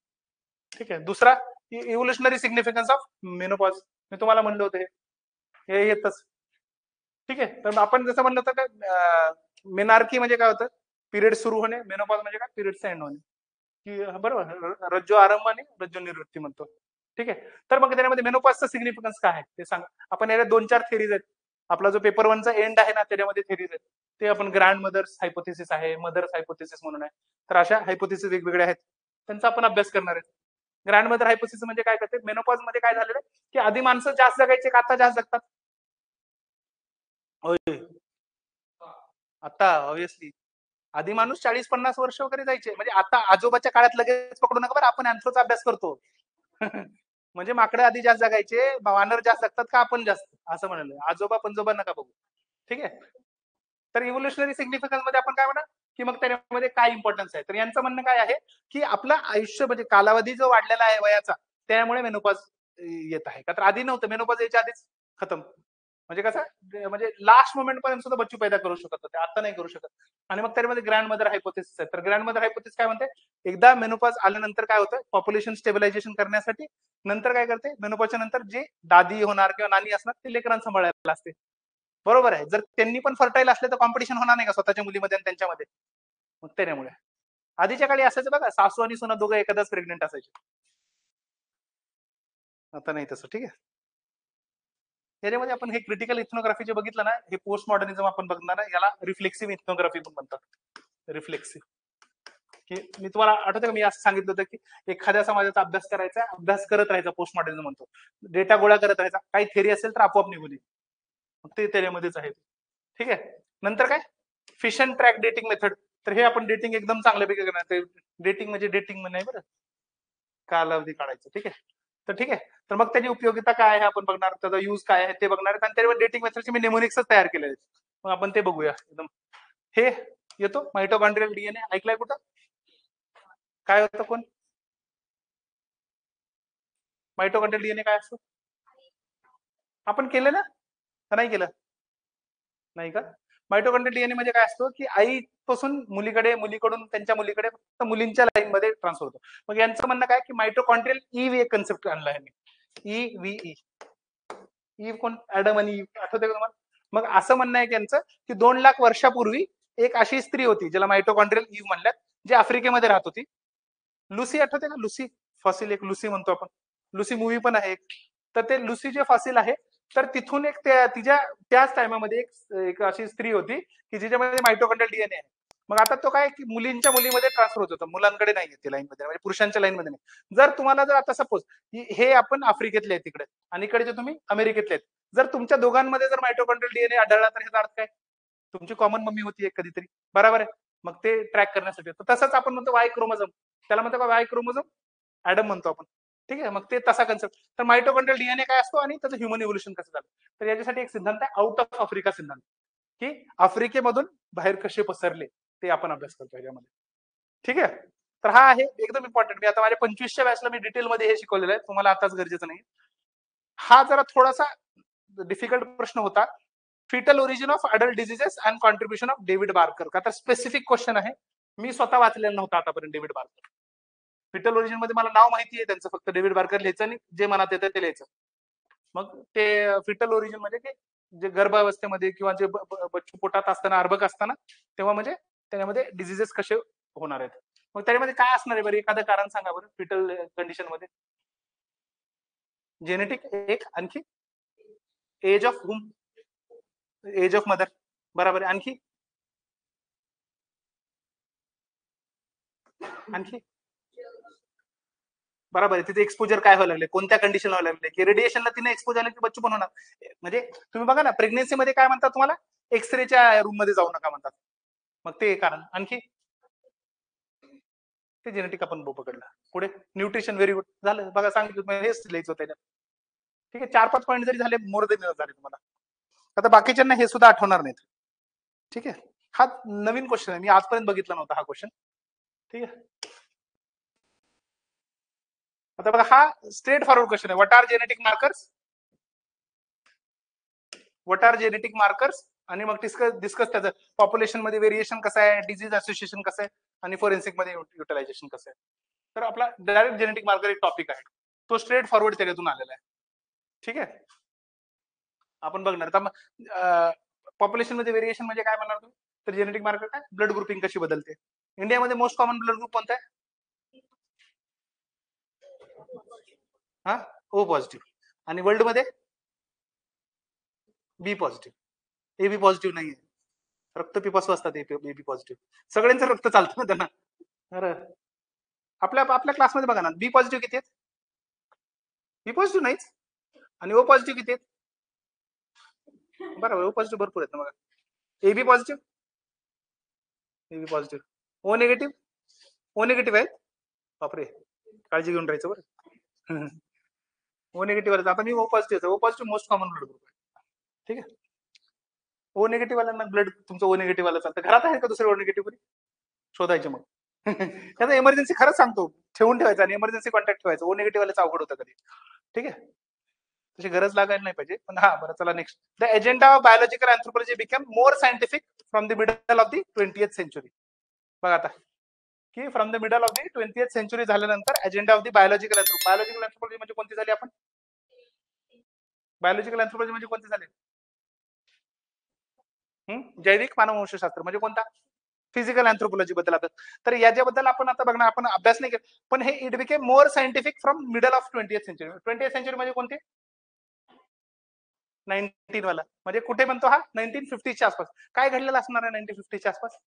ठीक आहे. दुसरा, इव्होल्युशनरी सिग्निफिकन्स ऑफ मेनोपॉज. मी तुम्हाला म्हणलं होतं हे येतच. ठीक आहे. तर आपण जसं म्हणलं होतं का मेनार्की म्हणजे काय होतं? पिरियड सुरू होणे. मेनोपॉज म्हणजे काय? पिरियडचा एंड होणे. की बरोबर, रज्जू आरंभ आणि रज्जू निवृत्ती म्हणतो. ठीक आहे. तर मग त्याच्यामध्ये मेनोपॉजचं सिग्निफिकन्स काय आहे ते सांग. आपण याला 2-4 थेरीज आहेत. आपला जो पेपर 1चा एंड आहे ना, त्याच्यामध्ये थेरीज आहेत. ते आपण ग्रँड मदर्स हायपोथेसिस आहे, मदर्स हायपोथेसिस म्हणून आहे. तर अशा हायपोथेसिस वेगवेगळ्या आहेत, त्यांचा आपण अभ्यास करणार आहे. ग्रँड मदर हायपोथेसिस म्हणजे काय करते? मेनोपॉज मध्ये काय झालेलं आहे की आधी माणसं जास्त जगायचे का आता जास्त जगतात? आता ऑब्विसली आधी माणूस 40-50 वर्ष वगैरे जायचे. म्हणजे आता आजोबाच्या काळात लगेच पकडू नका बरं, आपण अँथ्रोचा अभ्यास करतो. म्हणजे माकडे आधी जास्त जगायचे, वानर जास्त जगतात का आपण जास्त, असं म्हणाले. आजोबा पंजोबा नका बघू. ठीक आहे. तर इव्होल्युशनरी सिग्निफिकन्स मध्ये आपण काय म्हणा की मग त्याच्यामध्ये काय इम्पॉर्टन्स आहे. तर यांचं म्हणणं काय आहे की आपलं आयुष्य म्हणजे कालावधी जो वाढलेला आहे वयाचा, त्यामुळे मेनोपॉज येत आहे. का तर आधी नव्हतं, मेनोपॉज याच्या आधीच खतम. म्हणजे कसं, म्हणजे लास्ट मोमेंट पर्यंत सुद्धा बच्चू पैदा करू शकत होते, आता नाही करू शकत. आणि मग त्यामध्ये ग्रँड मदर हायपोथेसिस आहे. तर ग्रँड मदर हायपोथेसिस काय म्हणते? एकदा मेनोपॉज आल्यानंतर काय होतं? पॉप्युलेशन स्टेबिलायझेशन करण्यासाठी नंतर काय करते? मेनोपॉजच्या नंतर जे दादी होणार किंवा नानी असणार ते लेकरांना सांभाळायला असते. बरोबर आहे. जर त्यांनी पण फर्टाईल असले तर कॉम्पिटिशन होणार नाही का स्वतःच्या मुलीमध्ये आणि त्यांच्यामध्ये? मग त्यामुळे आधीच्या काळी असायचं बघा, सासू आणि सुना दोघं एखादाच प्रेग्नेंट असायचे. आता नाही तसं. ठीक आहे. त्याच्यामध्ये आपण हे क्रिटिकल इथनोग्राफी जे बघितलं ना, हे पोस्ट मॉडर्निझम आपण बघणार आहे. याला रिफ्लेक्सिव्ह इथनोग्राफी पण म्हणतात. रिफ्लेक्सिव्ह, की मी तुम्हाला आठवतं का, मी असं सांगितलं होतं की एखाद्या समाजाचा अभ्यास करायचा, अभ्यास करत राहायचा, पोस्ट मॉडर्निझम म्हणतो. डेटा गोळा करत राहायचा, काही थेरी असेल तर आपोआप निघून येईल. मग ते त्याच्यामध्येच आहे. ठीक आहे. नंतर काय? Fish and track dating method. तर हे आपण डेटिंग एकदम चांगल्यापैकी करणार. ते डेटिंग म्हणजे डेटिंग नाही बरं, कालावधी काढायचं. ठीक आहे. तर ठीक आहे. तर मग त्याची उपयोगिता काय आहे आपण बघणार, त्याचा यूज काय आहे ते बघणार आणि त्याच्यावर डेटिंग मेथडचे मी नेमोनिक्सच तयार केलेले आहेत. मग आपण ते बघूया. एकदम हे येतो मायटोकॉन्ड्रियल डीएनए, ऐकलाय कुठं? काय होतं? कोण? मायटोकॉन्ड्रियल डीएनए काय असतो? आपण केलं ना का नाही केलं? नाही का? मायटोकॉन्ड्रियल डीएनए म्हणजे काय असतो की आईपासून मुलीकडे, मुलीकडून त्यांच्या मुलीकडे फक्त मुलींच्या लाईन मध्ये ट्रान्सफर होतो. मग यांचं म्हणणं काय की मायटोकॉन्ड्रियल ईव्ही एक कन्सेप्ट आणला आहे मी. ईव्हीई. ईव्ह कोण? ऍडम आणि ईव्ह, आठवते का तुम्हाला? मग असं म्हणणं आहे त्यांचं की 2 लाख वर्षापूर्वी एक अशी स्त्री होती ज्याला मायटोकॉन्ड्रियल ईव्ह म्हणल्यात, जी आफ्रिकेमध्ये राहत होती. लुसी, आठवते का? लुसी फॉसिल, एक लुसी म्हणतो आपण. लुसी मूवी पण आहे एक. तर ते लुसी जे फॉसिल आहे, तर तिथून एक तिच्या त्याच टायमामध्ये एक अशी स्त्री होती की जिच्यामध्ये मायटोकॉन्ड्रियल डीएनए आहे. मग आता तो काय की मुलींच्या मुलीमध्ये ट्रान्सफर होत होता, मुलांकडे नाही येते लाईन मध्ये, म्हणजे पुरुषांच्या लाईन मध्ये नाही. जर तुम्हाला जर आता सपोज हे आपण आफ्रिकेतले आहेत तिकडे आणि इकडे तुम्ही अमेरिकेतले आहेत, जर तुमच्या दोघांमध्ये जर मायटोकॉन्ड्रियल डीएनए आढळला तर ह्याचा अर्थ काय? तुमची कॉमन मम्मी होती एक कधीतरी, बरोबर आहे. मग ते ट्रॅक करण्यासाठी तसंच आपण म्हणतो वाय क्रोमोझोम, त्याला म्हणतो का वाय क्रोमोझोम? ऍडम म्हणतो आपण. ठीक आहे. मग ते तसा कन्सेप्ट. तर मायटोकॉन्ड्रियल डीएनए काय असतो आणि त्याचं ह्युमन इव्होल्युशन कसं झालं. तर याच्यासाठी एक सिद्धांत आहे आउट ऑफ आफ्रिका सिद्धांत, की आफ्रिकेमधून बाहेर कसे पसरले ते आपण अभ्यास करतो याच्यामध्ये. ठीक आहे. तर हा आहे एकदम इम्पॉर्टंट. मी आता माझ्या 25च्या बॅचला मी डिटेलमध्ये हे शिकवलेलं आहे, तुम्हाला आताच गरजेचं नाही. हा जरा थोडासा डिफिकल्ट प्रश्न होता, fetal origin of adult diseases and contribution of David Barker. का तर स्पेसिफिक क्वेश्चन आहे, मी स्वतः वाचलेलं नव्हतं आतापर्यंत डेव्हिड बार्कर. फिटल ओरिजिन मध्ये मला नाव माहिती आहे त्यांचं, फक्त डेव्हिड बार्कर लिहायचं आणि जे मनात येतं ते लिहायचं. मग ते फिटल ओरिजिन म्हणजे ते जे गर्भावस्थेमध्ये किंवा जे बच्चू पोटात असताना, अर्भक असताना, तेव्हा म्हणजे त्याच्यामध्ये डिझिजेस कसे होणार आहेत. मग त्याच्यामध्ये काय असणार आहे बरं, एखादं कारण सांगा बरं फिटल कंडिशन मध्ये. जेनेटिक एक, आणखी एज ऑफ हुम, एज ऑफ मदर, बरोबर आहे. आणखी आणखी बरोबर आहे. तिथे एक्सपोजर काय व्हायला लागले, कोणत्या कंडिशन व्हायला लागले, की रेडिएशनला तिने एक्सपोज झाले की बच्चू पण होणार. म्हणजे तुम्ही बघा ना, प्रेग्नेन्सी मध्ये काय म्हणतात तुम्हाला, एक्सरेच्या रूम मध्ये जाऊ नका म्हणतात. मग ते कारण. आणखी ते जेनेटिक आपण पकडलं. पुढे न्यूट्रिशन व्हेरी गुड झालं. बघा सांगितलं, हेच लिहायचं होतं. ठीक आहे, 4-5 पॉईंट जरी झाले मोर देन झाले तुम्हाला. आता बाकीच्यांना हे सुद्धा आठवणार नाहीत. ठीक आहे, हा नवीन क्वेश्चन आहे, मी आजपर्यंत बघितला नव्हता हा क्वेश्चन. ठीक आहे, आता बघा हा स्ट्रेट फॉरवर्ड क्वेश्चन आहे. What are genetic markers, what are genetic markers, आणि मग डिस्कस त्याचं पॉप्युलेशन मध्ये व्हेरिएशन कसं आहे, डिझीज असोसिएशन कसं आहे, आणि फोरेन्सिक मध्ये युटिलायझेशन कसं आहे. तर आपला डायरेक्ट जेनेटिक मार्कर एक टॉपिक आहे, तो स्ट्रेट फॉरवर्ड त्याच्यातून आलेला आहे. ठीक आहे, आपण बघणार आता पॉप्युलेशन मध्ये व्हेरिएशन म्हणजे काय म्हणणार तुम्ही, तर जेनेटिक मार्कर काय, ब्लड ग्रुपिंग कशी बदलते. इंडियामध्ये मोस्ट कॉमन ब्लड ग्रुप कोणता आहे, हा ओ पॉझिटिव्ह. आणि वर्ल्ड मध्ये बी पॉझिटिव्ह, ए बी पॉझिटिव्ह नाहीये. रक्त पिपासू असतात ए बी पॉझिटिव्ह, सगळ्यांचं रक्त चालतं ना त्यांना. अरे आपल्या आपल्या क्लासमध्ये बघा ना, बी पॉझिटिव्ह किती आहेत, बी पॉझिटिव्ह नाहीच. आणि ओ पॉझिटिव्ह किती आहेत, बरोबर, ओ पॉझिटिव्ह भरपूर आहेत ना बघा. A B positive, A B positive, O negative, O negative आहेत. बापरे, काळजी घेऊन राहायचं बरं. ओ निगेटिव्ह, आता मी O positive, O positive most common blood group आहे. ठीक आहे, ओ निगेटिव्ह वाल्यांना ब्लड तुमचं ओ निगेटिव्ह वाला चालतं. घरात आहे का दुसरे ओ निगेटिव्ह, शोधायचे मग. त्याचा इमर्जन्सी खरंच सांगतो, ठेवून ठेवायचा आणि इमर्जन्सी कॉन्टॅक्ट ठेवायचं. ओ निगेटिव्ह वाल्याचं अवघड होतं कधी. ठीक आहे, तशी गरज लागायला नाही पाहिजे. पण हा बरं, चला next. The agenda of biological anthropology become more scientific from the middle of the 20th century. बघा आता, की from the middle of the 20th century झाल्यानंतर agenda of the biological anthropology म्हणजे कोणती झाली, आपण बायोलॉजिकल अँथ्रोपॉलॉजी म्हणजे कोणती झाली, जैविक मानववंशशास्त्र म्हणजे कोणता, फिजिकल अँथ्रोपॉलॉजी बद्दल अभ्यास. तर याच्याबद्दल आपण आता बघणार, आपण अभ्यास नाही केला, पण हे it became more scientific from middle of 20th century. 20th century म्हणजे कोणते, 19 वाला, म्हणजे कुठे म्हणतो हा, 1950च्या आसपास. काय घडलेलं असणार आहे 1950च्या आसपास,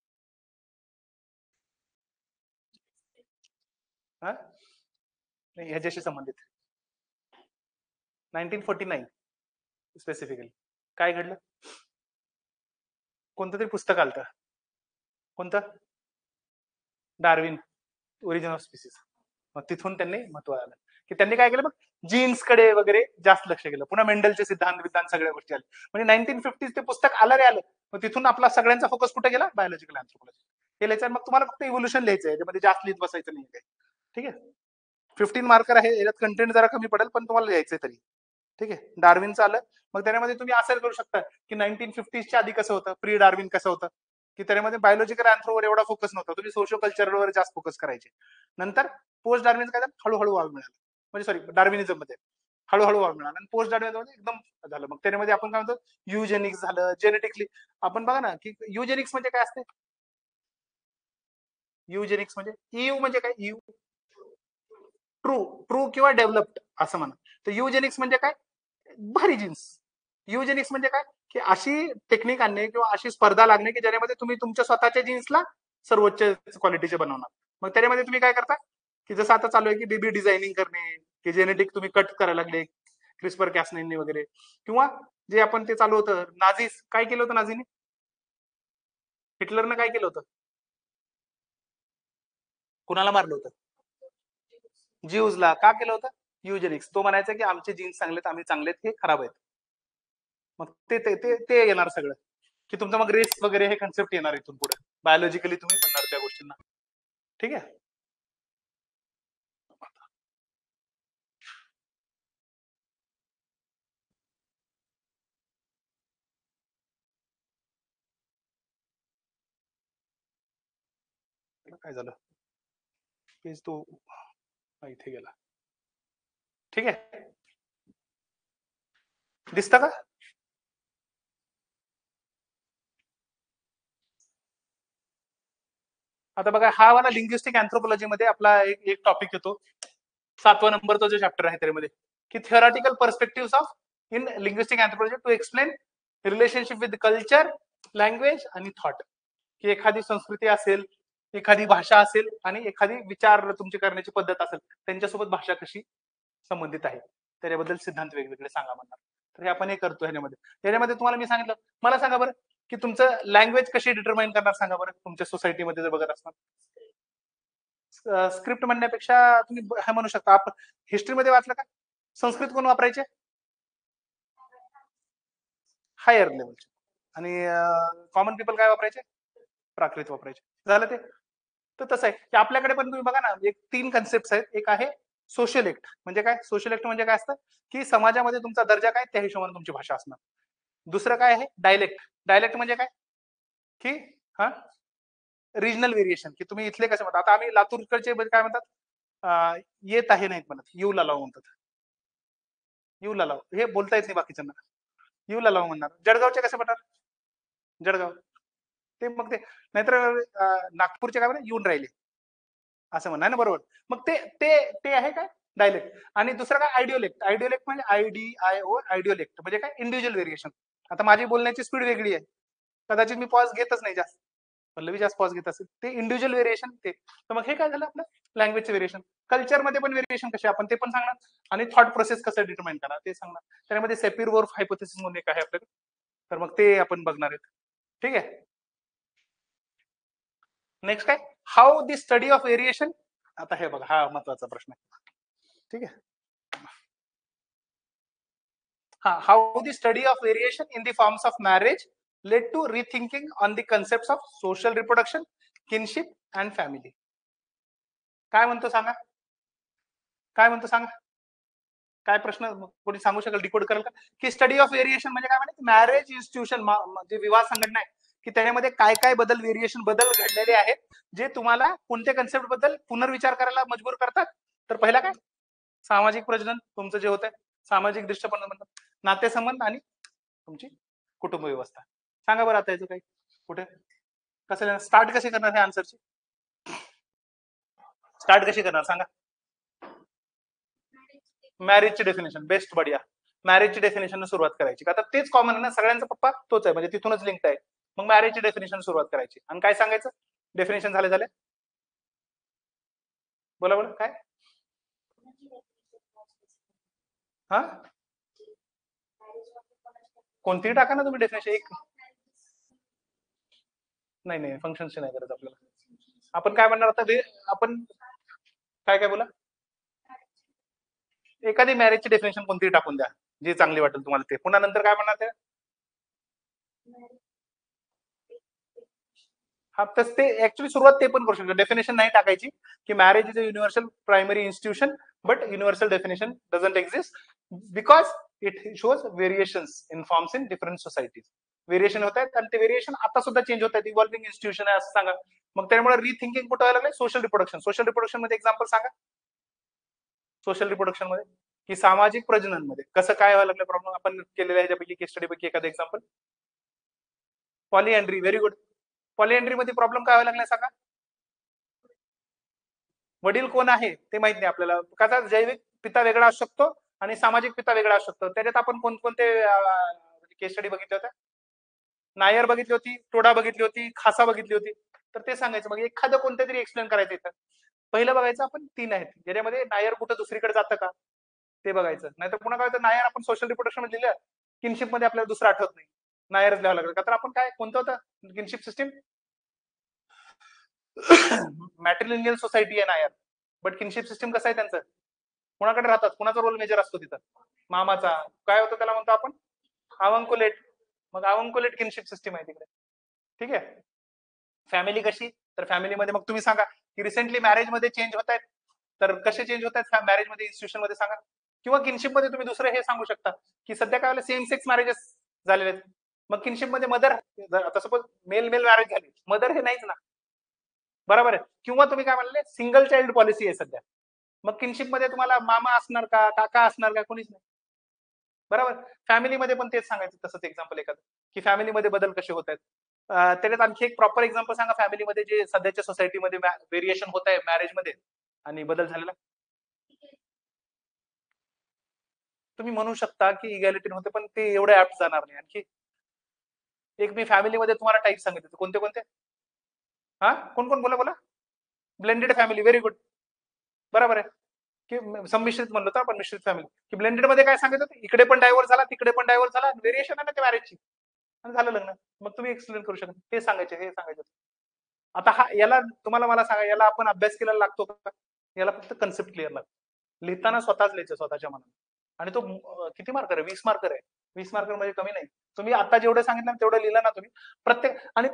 हा ह्याच्याशी संबंधित 1949 स्पेसिफिकली काय घडलं, कोणतं तरी पुस्तक आलतं, कोणतं, डार्विन ओरिजिन ऑफ स्पीसीज. मग तिथून त्यांनी महत्व आलं, की त्यांनी काय केलं, मग जीन्स कडे वगैरे जास्त लक्ष केलं. पुन्हा मेंडलचे सिद्धांत विद्धांत सगळ्या गोष्टी आल्या. म्हणजे 1950 ते पुस्तक आलं रे आलं. मग तिथून आपला सगळ्यांचा फोकस कुठे गेला, बायोलॉजिकल अँथ्रोपॉलॉजी. हे लिहायचं, मग तुम्हाला फक्त इव्होल्युशन लिहायचं आहे, याच्यामध्ये जास्त लिहित बसायचं नाही काही. ठीक आहे, 15 मार्कर आहे, याच्यात कंटेंट जरा कमी पडेल, पण तुम्हाला लिहायचंय तरी. ठीक आहे, डार्विनचं आलं. मग त्यामध्ये तुम्ही असं करू शकता, की 1950च्या आधी कसं होतं, प्री डार्विन कसं होतं, की त्यामध्ये बायोलॉजिकल अँथ्रोवर एवढा फोकस नव्हता, तुम्ही सोशो कल्चरवर जास्त फोकस करायचे. नंतर पोस्ट डार्विन काय झालं, हळूहळू वाव मिळाला, म्हणजे सॉरी डार्विनिझम मध्ये हळूहळू वाव मिळाला, आणि पोस्ट डार्विनिझम मध्ये एकदम झालं. मग त्यामध्ये आपण काय म्हणतो, युजेनिक्स झालं, जेनेटिकली. आपण बघा ना, की युजेनिक्स म्हणजे काय असते, युजेनिक्स म्हणजे ईयू म्हणजे काय, यू ट्रू, ट्रू किंवा डेव्हलप्ड असं म्हणा. तर युजेनिक्स म्हणजे काय, भारी जीन्स. युजेनिक्स म्हणजे काय, की अशी टेक्निक आणणे किंवा अशी स्पर्धा लागणे, की ज्यामध्ये तुम्ही तुमच्या स्वतःच्या जीन्सला सर्वोच्च क्वालिटीचे बनवणार. मग त्यामध्ये तुम्ही काय करता, की जसं आता चालू आहे, की बेबी डिझायनिंग करणे, की जेनेटिक तुम्ही कट करायला लागले, क्रिस्पर कॅसनाईनने वगैरे. किंवा जे आपण ते चालू होतं, नाझीस काय केलं होतं, नाझीने, हिटलरनं काय केलं होतं, कुणाला मारलं होतं, ज्यूजला. का केलं होतं, युजेनिक्स. तो म्हणायचा की आमचे जीन्स चांगलेत, आम्ही चांगलेत, हे खराब आहेत. मग ते ते ते ते येणार सगळं, की तुमचं मग रेस वगैरे हे कन्सेप्ट येणार इथून पुढे, बायोलॉजिकली तुम्ही म्हणणार त्या गोष्टींना. ठीक आहे, काय झालं, पेज तो इथे गेला. ठीक आहे, दिसतं का? आता बघा, हा वाला लिंग्विस्टिक अँथ्रोपॉलॉजी मध्ये आपला एक टॉपिक येतो, 7वा नंबरचा जो चॅप्टर आहे त्यामध्ये, की theoretical perspective of in linguistic anthropology to explain relationship with culture, language आणि थॉट. की एखादी संस्कृती असेल, एखादी भाषा असेल आणि एखादी विचार तुमची करण्याची पद्धत असेल, त्यांच्यासोबत भाषा कशी संबंधित आहे, त्याच्याबद्दल सिद्धांत वेगवेगळे सांगा म्हणणार. तर हे आपण हे करतो ह्याच्यामध्ये तुम्हाला मी सांगितलं. मला सांगा बरं की तुमचं लँग्वेज कशी डिटरमाइन करणार, सांगा बरं तुमच्या सोसायटीमध्ये जर बघत असणार. स्क्रिप्ट म्हणण्यापेक्षा तुम्ही हे म्हणू शकता, आपण हिस्ट्रीमध्ये वाचलं का, संस्कृत कोण वापरायचे, हायर लेवलचे, आणि कॉमन पीपल काय वापरायचे, प्राकृत वापरायचे. झालं ते. तर तसं आहे की आपल्याकडे पण तुम्ही बघा ना, एक 3 कन्सेप्ट आहेत. एक आहे सोशल एक्ट. म्हणजे काय, सोशल एक्ट म्हणजे काय असतं, की समाजामध्ये तुमचा दर्जा काय त्या हिशोबाने तुमची भाषा असणार. दुसरं काय आहे, डायलेक्ट. डायलेक्ट म्हणजे काय, की हा रिजनल व्हेरिएशन, की तुम्ही इथले कसे म्हणतात. आता आम्ही लातूरकडचे काय म्हणतात, येत आहे नाहीत म्हणत, येऊ लाव म्हणतात. येऊ लाव हे बोलता येत नाही बाकीच्यांना, येऊ लाव म्हणणार. जळगावचे कसे म्हणतात, जळगाव. ते मग ते नाहीतर नागपूरचे काय म्हणतात, येऊन राहिले असं म्हणणार ना, बरोबर. मग ते ते ते आहे काय, डायलेक्ट. आणि दुसरं काय, आयडिओलेक्ट. आयडिओलेक्ट म्हणजे IDIO, आयडिओलेक्ट म्हणजे काय, इंडिव्हिज्युअल व्हेरिएशन. आता माझी बोलण्याची स्पीड वेगळी आहे, कदाचित मी पॉज घेतच नाही जास्त, पल्लवी जास्त पॉज घेत असेल, ते इंडिव्हिज्युअल व्हेरिएशन ते. तर मग हे काय झालं आपलं लँग्वेजचं व्हेरिएशन. कल्चरमध्ये पण व्हेरिएशन कसे आपण ते पण सांगणार, आणि थॉट प्रोसेस कसं डिटरमाइन करणार ते सांगणार. त्यामध्ये सेपियर-वोर्फ हायपोथेसिस म्हणून एक आहे आपल्याकडे, तर मग ते आपण बघणार आहेत. ठीक आहे. नेक्स्ट काय, how the study of variation. आता हे बघा, हा महत्वाचा प्रश्न आहे. ठीक आहे. हा, how the study of variation in the forms of marriage led to rethinking on the concept of social reproduction, kinship and family. काय म्हणतो सांगा, काय म्हणतो सांगा, काय प्रश्न कोणी सांगू शकेल, डिकोड करेल का, की स्टडी ऑफ व्हेरिएशन म्हणजे काय, म्हणजे मॅरेज इन्स्टिट्यूशन, म्हणजे विवाह संघटना आहे, की त्याच्यामध्ये काय काय व्हेरिएशन बदल घडलेले आहेत, जे तुम्हाला कोणत्या कन्सेप्ट बद्दल पुनर्विचार करायला मजबूर करतात. तर पहिला काय, सामाजिक प्रजनन तुमचं जे होत आहे, सामाजिक दृष्ट्या पण म्हणतात, नातेसंबंध आणि तुमची कुटुंब व्यवस्था. सांगा बरं आता याचं काही, कुठे कसं स्टार्ट कशी करणार हे आन्सरची, स्टार्ट कशी करणार सांगा. मॅरेजची डेफिनेशन बेस्ट, बढिया. मॅरेजची डेफिनेशन सुरुवात करायची, आता तेच कॉमन आहे ना, सगळ्यांचा पप्पा तोच आहे, म्हणजे तिथूनच लिंक आहे. मग मॅरेजची डेफिनेशन सुरुवात करायची आणि काय सांगायचं, डेफिनेशन झाले बोला बोला काय, हा कोणतीही टाका ना तुम्ही डेफिनेशन, एक नाही नाही, फंक्शनची नाही गरज आपल्याला. आपण काय म्हणणार आता, आपण काय काय बोला, एखादी मॅरेजची डेफिनेशन कोणतीही टाकून द्या, जी चांगली वाटेल तुम्हाला ते. पुन्हा नंतर काय म्हणणार ते, हा तर ते ऍक्च्युली सुरुवात ते पण करू शकतो. डेफिनेशन नाही टाकायची की marriage is a universal primary institution but universal definition doesn't exist because it shows variations in forms in different societies. Variation होत आहेत आणि ते व्हेरिएशन आता सुद्धा चेंज होत आहेत, इव्हॉल्विंग इन्स्टिट्यूशन आहे असं सांगा. मग त्यामुळे रिथिंकिंग कुठं व्हायला लागले, सोशल रिप्रोडक्शन. सोशल रिप्रोडक्शन मध्ये एक्झाम्पल सांगा, सोशल रिप्रोडक्शन मध्ये की सामाजिक प्रजनन मध्ये कसं काय व्हायला लागलं प्रॉब्लेम, आपण केलेल्या ह्याच्यापैकी केस स्टडी पैकी एखादं example. Polyandry, very good. Polyandry मध्ये प्रॉब्लेम काय व्हायला लागलाय सांगा, वडील कोण आहे ते माहित नाही आपल्याला, कसा जैविक पिता वेगळा असू शकतो आणि सामाजिक पिता वेगळा असू शकतो. त्याच्यात आपण कोणकोणते केस स्टडी बघितले होते, नायर बघितली होती, टोडा बघितली होती, खासा बघितली होती. तर ते सांगायचं, मग एखादं कोणतं तरी एक्सप्लेन करायचं इथं. पहिलं बघायचं आपण 3 आहेत, ज्याच्यामध्ये नायर कुठं दुसरीकडे जातं का ते बघायचं. नाहीतर पुन्हा काय होतं, नायर आपण सोशल रिप्रोडक्शन मध्ये लिहिलं, किनशिप मध्ये आपल्याला दुसरं आठवत नाही, नायरच लिहावं लागलं का. तर आपण काय, कोणतं होतं किनशिप सिस्टीम, मॅट्रिलिनियल सोसायटी आहे नायर, बट किनशिप सिस्टीम कसं आहे त्यांचं, कुणाकडे राहतात, कुणाचा रोल मेजर असतो तिथं, मामाचा. काय होतं त्याला म्हणतो आपण, अवंकुलेट. मग अवंकुलेट किनशिप सिस्टीम आहे तिकडे. ठीक आहे. फॅमिली कशी, तर फॅमिलीमध्ये मग तुम्ही सांगा की रिसेंटली मॅरेज मध्ये चेंज होत आहेत, तर कसे चेंज होत आहेत मॅरेज मध्ये, इन्स्टिट्यूशन मध्ये सांगा. किंवा किनशिप मध्ये तुम्ही दुसरं हे सांगू शकता की सध्या काय सेम सेक्स मॅरेजेस झालेले आहेत. मग किनशिप मध्ये मदर, आता सपोज मेल मेल मॅरेज झाली, मदर हे नाहीच ना, बरोबर आहे. किंवा तुम्ही काय म्हणाले, सिंगल चाइल्ड पॉलिसी आहे सध्या. मग किनशिप मध्ये तुम्हाला मामा असणार का, काका असणार का, कोणीच नाही. बरोबर. फॅमिलीमध्ये पण तेच सांगायचं तसंच एक्झाम्पल एखादं, की फॅमिलीमध्ये बदल कसे होत आहेत. त्याच्यात आणखी एक प्रॉपर एक्झाम्पल सांगा फॅमिलीमध्ये जे सध्याच्या सोसायटीमध्ये व्हेरिएशन होत आहे मॅरेजमध्ये आणि बदल झालेला. तुम्ही म्हणू शकता की इगॅलिटी होते, पण ते एवढे ऍप्ट जाणार नाही. आणखी एक मी फॅमिलीमध्ये तुम्हाला टाईप सांगितलं, कोणते कोणते? हा, कोण कोण, बोला बोला. Blended family, very good. बरोबर आहे. की संमिश्रित म्हणलो तर आपण, मिश्रित फॅमिली. की ब्लेंडेड मध्ये काय सांगत होते, इकडे पण डायव्हर्स झाला, तिकडे पण डायव्हर्स झाला, व्हेरिएशन आहे ना ते मॅरेजची, आणि झालं लग्न. मग तुम्ही एक्सप्लेन करू शकता, ते सांगायचे, हे सांगायचं. आता हा, याला तुम्हाला मला सांगा, याला आपण अभ्यास केला लागतो का? याला फक्त कन्सेप्ट क्लिअर लागतो. लिहिताना स्वतःच लिहायचं स्वतःच्या मनात. आणि तो किती मार्कर आहे? 20 मार्कर आहे. 20 मार्कर म्हणजे कमी नाही. तुम्ही आता जेवढं सांगितलं तेवढं लिहिलं ना तुम्ही,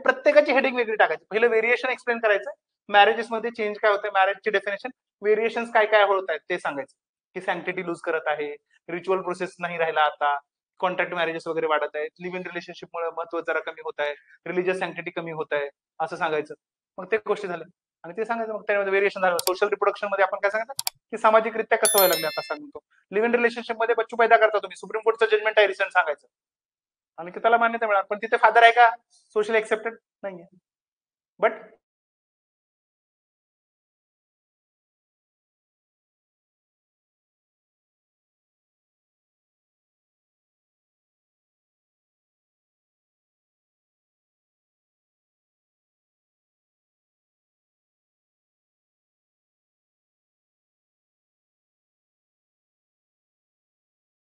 प्रत्येकाची हेडिंग वेगळी टाकायची. पहिलं व्हेरिएशन एक्सप्लेन करायचं, मॅरेजेस मध्ये चेंज काय होतं, मॅरेजची डेफिनेशन, व्हेरिएशन काय काय होत आहेत ते सांगायचं. की सँक्टिटी लूज करत आहे, रिच्युअल प्रोसेस नाही राहिला आता, कॉन्ट्रॅक्ट मॅरेजेस वगैरे वाढत आहेत, लिव्ह इन रिलेशनशिपमुळे महत्व जरा कमी होत आहे, रिलीजियस सँक्टिटी कमी होत आहे, असं सांगायचं. मग ते गोष्टी झाल्या. आणि ते सांगायचं मग त्यामध्ये व्हेरिएशन झालं. सोशल रिप्रोडक्शन मध्ये आपण काय सांगायचं, की सामाजिकरित्या कसं व्हायला लागलं आता सांगतो. लिव्ह इन रिलेशनशिप मध्ये बच्चू पैदा करता तुम्ही, सुप्रीम कोर्टचं जजमेंट आहे रिसेंट, सांगायचं. आणि की त्याला मान्यता मिळाल, पण तिथे फादर आहे का सोशली एक्सेप्टेड? नाहीये. बट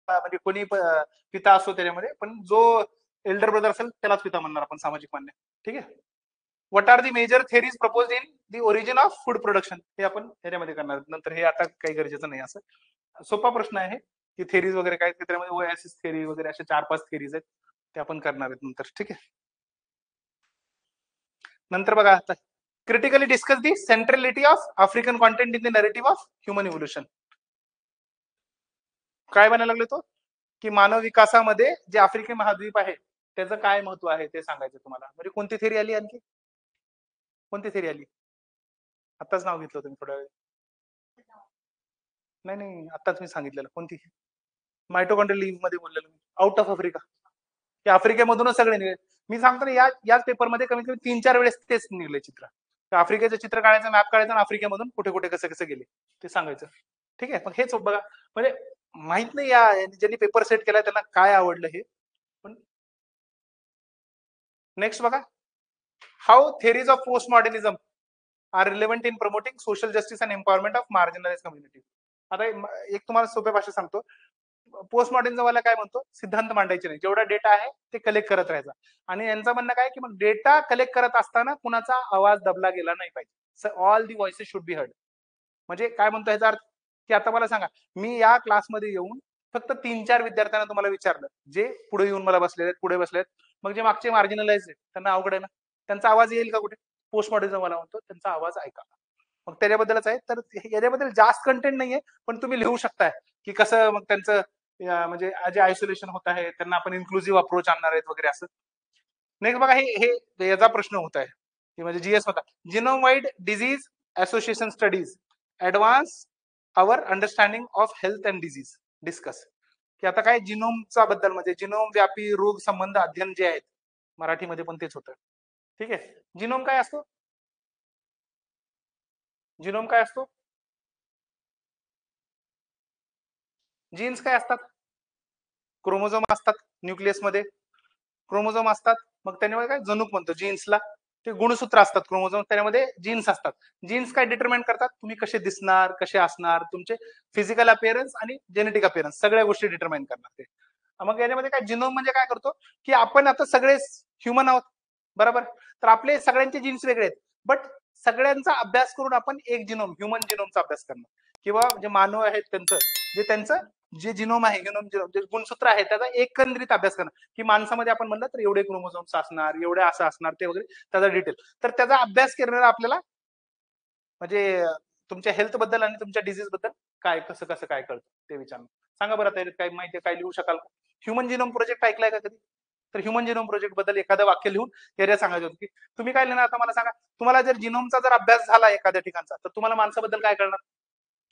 म्हणजे कोणी पिता असतो त्याच्यामध्ये, पण जो एल्डर ब्रदर असेल त्यालाच पिता म्हणणार आपण, सामाजिक मान्य. ठीक आहे. What are the major theories propose in the origin of food production, हे आपण ह्याच्यामध्ये करणार नंतर. हे आता काही गरजेचं नाही. असं सोपा प्रश्न आहे की थेरीज वगैरे काय, त्याच्यामध्ये ओएसिस थेरी वगैरे असे 4-5 थेरीज आहेत, ते आपण करणार आहेत नंतर. ठीक आहे. नंतर बघा आता, critically discuss the centrality of African content in the narrative of human evolution. काय बनायला लागले तो, की मानव विकासामध्ये जे आफ्रिकन महाद्वीप आहे त्याचं काय महत्व आहे ते सांगायचं तुम्हाला. म्हणजे कोणती थेरी आली, आणखी कोणती थेरी आली? आताच नाव घेतलं तुम्ही थोड्या वेळ. नाही नाही, आताच मी सांगितलेलं. कोणती? मायटोकॉन्ड्रियल लिव्ह मध्ये बोललेलं मी, आउट ऑफ आफ्रिका. की आफ्रिकेमधूनच सगळे निघले. मी सांगतो ना, याच पेपरमध्ये कमीत कमी 3-4 वेळेस तेच निघले चित्र. आफ्रिकेचं चित्र काढायचं, मॅप काढायचं, आणि आफ्रिकेमधून कुठे कुठे कसं कसं गेले ते सांगायचं. ठीक आहे. मग हेच बघा, म्हणजे माहित नाही या ज्यांनी पेपर सेट केलाय त्यांना काय आवडलं हे. पण नेक्स्ट बघा, how theories of post modernism are relevant in promoting social justice and empowerment of marginalise community. आता एक तुम्हाला सोप्या भाषेत सांगतो. पोस्ट मॉडर्निझम वाला काय म्हणतो, सिद्धांत मांडायचे नाही, जेवढा डेटा आहे ते कलेक्ट करत राहायचा. आणि यांचं म्हणणं काय, की मग डेटा कलेक्ट करत असताना कुणाचा आवाज दबला गेला नाही पाहिजे. All the voices should be heard. म्हणजे काय म्हणतो याचा अर्थ, की आता मला सांगा, मी या क्लासमध्ये येऊन फक्त 3-4 विद्यार्थ्यांना तुम्हाला विचारलं, जे पुढे येऊन मला बसलेले आहेत, पुढे बसलेत, मग जे मागचे मार्जिनलाइज आहेत त्यांना अवघड आहे ना, त्यांचा आवाज येईल का कुठे? पोस्ट मॉडर्निझम वाला म्हणतो त्यांचा आवाज ऐका. मग त्याच्याबद्दलच आहे. तर याच्याबद्दल जास्त कंटेंट नाहीये, पण तुम्ही लिहू शकताय की कसं मग त्यांचं म्हणजे जे आयसोलेशन होत आहे त्यांना आपण इन्क्लुझिव्ह अप्रोच आणणार आहेत वगैरे असं. नेक्स्ट बघा, हे याचा प्रश्न होत आहे, की म्हणजे जीएस होता, genome wide disease association studies advance our understanding of health and disease discuss. की आता काय जिनोमचा बद्दल, म्हणजे जिनोम व्यापी रोग संबंध अध्ययन जे आहेत, मराठीमध्ये पण तेच होतं. ठीक आहे. जिनोम काय असतो? जिनोम काय असतो? जीन्स काय असतात? क्रोमोझोम असतात न्यूक्लियसमध्ये, क्रोमोझोम असतात. मग त्याच्यामध्ये काय जनुक म्हणतो जीन्सला, ते गुणसूत्र असतात क्रोमोझोम, त्याच्यामध्ये जीन्स असतात. जीन्स काय डिटरमाइन करतात, तुम्ही कसे दिसणार, कसे असणार, तुमचे फिजिकल अपिअरन्स आणि जेनेटिक अपिअरन्स, सगळ्या गोष्टी डिटरमाइन करणार ते. मग याच्यामध्ये काय जिनोम म्हणजे काय करतो, की आपण आता सगळे ह्युमन आहोत, बरोबर, तर आपले सगळ्यांचे जीन्स वेगळे आहेत, बट सगळ्यांचा अभ्यास करून आपण एक जिनोम, ह्युमन जिनोमचा अभ्यास करणार. किंवा जे मानव आहेत त्यांचं जे जिनोम आहे, जिनोम जे गुणसूत्र आहे त्याचा एकंदरीत अभ्यास करणार. की माणसामध्ये आपण म्हणलं तर एवढे क्रोमोझोम्स असणार, एवढे असं असणार, ते वगैरे त्याचा डिटेल. तर त्याचा अभ्यास करणारा आपल्याला म्हणजे तुमच्या हेल्थ बद्दल आणि तुमच्या डिझीज बद्दल काय कसं कसं काय कळतं ते विचारणार. सांगा बरं, त्याच्यात काय माहिती काय लिहू शकाल? ह्युमन जिनोम प्रोजेक्ट ऐकलाय का कधी? तर ह्युमन जिनोम प्रोजेक्ट बद्दल एखादं वाक्य लिहून एरिया सांगायचं होतं की तुम्ही काय लिहिणार आता मला सांगा. तुम्हाला जर जिनोमचा जर अभ्यास झाला एखाद्या ठिकाणचा तर तुम्हाला माणसाबद्दल काय कळणार.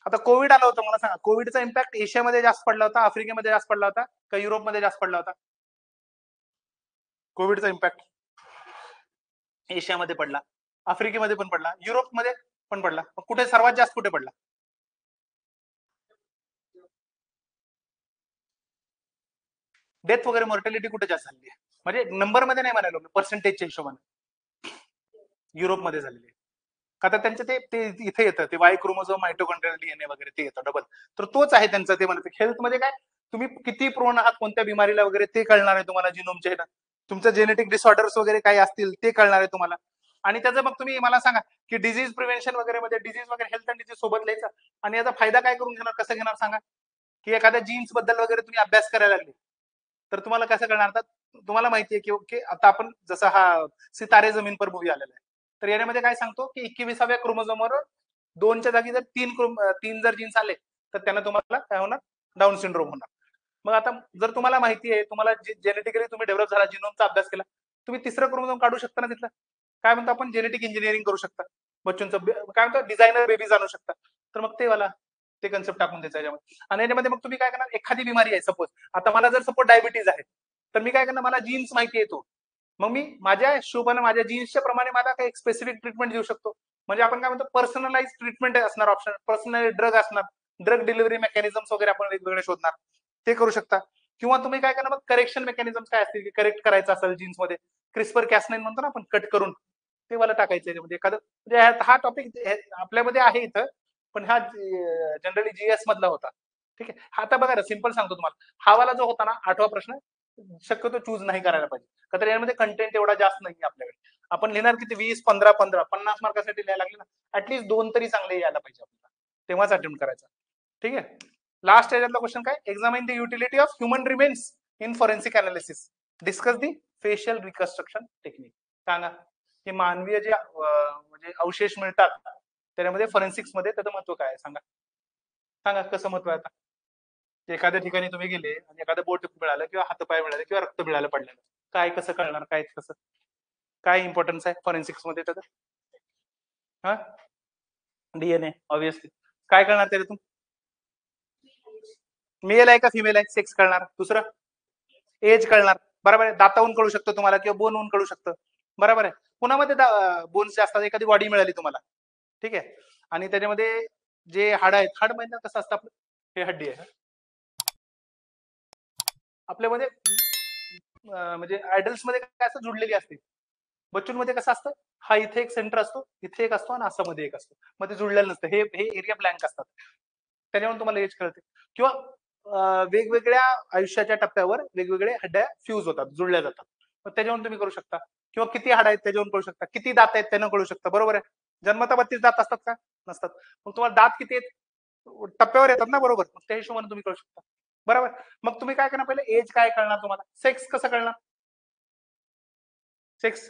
आता कोविड आलं होतं मला सांगा, कोविडचा इम्पॅक्ट एशियामध्ये जास्त पडला होता, आफ्रिकेमध्ये जास्त पडला होता का युरोपमध्ये जास्त पडला होता. कोविडचा इम्पॅक्ट एशियामध्ये पडला, आफ्रिकेमध्ये पण पडला, युरोपमध्ये पण पडला. कुठे सर्वात जास्त कुठे पडला. डेथ वगैरे मॉर्टॅलिटी कुठे जास्त झाली आहे, म्हणजे नंबरमध्ये नाही म्हणालो मी, पर्सेंटेजच्या हिशोबाने युरोपमध्ये झालेली आहे. का तर त्यांचं ते इथे येतं, ते वाय क्रोमोझोम मायटोकॉन्ड्रियल डीएनए वगैरे ते येतं डबल. तर तोच आहे त्यांचं, ते म्हणतात हेल्थमध्ये काय तुम्ही किती प्रोन आहात कोणत्या बिमारीला वगैरे ते कळणार आहे तुम्हाला जिनोमचे ना. तुमचं जेनेटिक डिसऑर्डर्स वगैरे काही असतील ते कळणार आहे तुम्हाला. आणि त्याचं मग तुम्ही मला सांगा की डिझीज प्रिव्हेन्शन वगैरे मध्ये डिझीज वगैरे हेल्थ अँड डिझीज सोबत लिहायचं आणि याचा फायदा काय करून घेणार, कसं घेणार सांगा. की एखाद्या जीन्स बद्दल वगैरे तुम्ही अभ्यास करायला लागले तर तुम्हाला कसं कळणार. तर तुम्हाला माहितीये की ओके आता आपण जसा हा सितारे जमीन पर मूवी आलेला आहे, तर यामध्ये काय सांगतो की 21व्या क्रोमोझोमवर 2च्या जागी जर तीन जर जीन्स आले तर त्यांना तुम्हाला काय होणार, डाऊन सिंड्रोम होणार. मग आता जर तुम्हाला माहिती आहे, तुम्हाला जेनेटिकली तुम्ही डेव्हलप झाला, जिनोमचा अभ्यास केला, तुम्ही तिसरं क्रोमोझोम काढू शकता ना तिथलं. काय म्हणतो आपण जेनेटिक इंजिनिअरिंग करू शकता, बच्चूंचं काय म्हणतो डिझायनर बेबीज आणू शकता. तर मग ते वाला ते कन्सेप्ट टाकून द्यायचं याच्यामध्ये. आणि याच्यामध्ये मग तुम्ही काय करणार, एखादी बिमारी आहे सपोज, आता मला जर सपोज डायबिटीज आहे तर मी काय करणार, मला जीन्स माहिती येतो, मग मी माझ्या हिशोबाने माझ्या जीन्सच्या प्रमाणे मला काही स्पेसिफिक ट्रीटमेंट देऊ शकतो. म्हणजे आपण काय म्हणतो पर्सनलाइज ट्रीटमेंट असणार, ऑप्शन पर्सनल ड्रग असणार, ड्रग डिलिव्हरी मेकॅनिझम्स वगैरे आपण वेगवेगळे शोधणार, ते करू शकता. किंवा तुम्ही काय करणार, मग करेक्शन मेकॅनिझम काय असतील की करेक्ट करायचं असेल जीन्स मध्ये, क्रिस्पर कॅसनाइन म्हणतो ना आपण, कट करून ते मला टाकायचं याच्यामध्ये एखादं. म्हणजे हा टॉपिक आपल्यामध्ये आहे इथं, पण हा जनरली जीएस मधला होता. ठीक आहे. आता बघा ना, सिंपल सांगतो तुम्हाला, हा वाला जो होता ना 8वा प्रश्न, शक्यतो चूज नाही करायला पाहिजे, का तर यामध्ये कंटेंट एवढा जास्त नाही आपल्याकडे. आपण लिहिणार किती, 20, 15, 50 मार्कासाठी लिहायला लागले ना, ऍटलीस्ट 2 तरी चांगले यायला पाहिजे आपल्याला, तेव्हाच अटेम्प्ट करायचा. ठीक आहे. लास्ट याच्यातला क्वेश्चन काय, examine the utility of human remains in forensic analysis, discuss the facial reconstruction technique. सांगा की मानवीय जे म्हणजे अवशेष मिळतात त्याच्यामध्ये फॉरेन्सिक्स मध्ये त्याचं महत्व काय आहे, सांगा. सांगा कसं महत्व आहे. आता एखाद्या ठिकाणी तुम्ही गेले आणि एखादं बोट मिळालं किंवा हातपाय मिळाले किंवा रक्त मिळालं पडलेलं, काय कसं कळणार, काय कसं, काय इम्पॉर्टन्स आहे फॉरेन्सिक्स मध्ये त्याचं. हा, डीएनए ऑब्विसली. काय कळणार त्याच्यातून, मेल आहे का फिमेल आहे, सेक्स कळणार. दुसरं एज कळणार, बरोबर आहे. दातावून कळू शकतो तुम्हाला किंवा बोनवून कळू शकतं, बरोबर आहे. पुण्यामध्ये बोन्स असतात, एखादी बॉडी मिळाली तुम्हाला, ठीक आहे, आणि त्याच्यामध्ये जे हाड आहेत, हाड माहिती कसं असतं आपलं, हे हड्डी आहे आपल्यामध्ये, म्हणजे आयडल्स मध्ये काय असतं, जुडलेली असते. बच्चूंमध्ये कसं असतं, हा इथे एक सेंटर असतो, इथे एक असतो आणि असं मध्ये एक असतो, मग ते जुळलेलं नसतं, हे हे एरिया ब्लँक असतात, त्याच्यावरून तुम्हाला एज कळते. किंवा वेगवेगळ्या आयुष्याच्या टप्प्यावर वेगवेगळे हड्ड्या फ्यूज होतात, जुळल्या जातात, मग त्याच्यावरून तुम्ही करू शकता. किंवा किती हाड आहेत त्याच्यावरून कळू शकता, किती दात आहेत त्यानं कळू शकता, बरोबर आहे. जन्मता 32 दात असतात का, नसतात. मग तुम्हाला दात किती आहेत टप्प्यावर येतात ना, बरोबर, मग त्या हिशोबाने तुम्ही कळू शकता, बरोबर. मग तुम्ही काय करणार, पहिले एज काय कळणार तुम्हाला, सेक्स कसं कळणार, सेक्स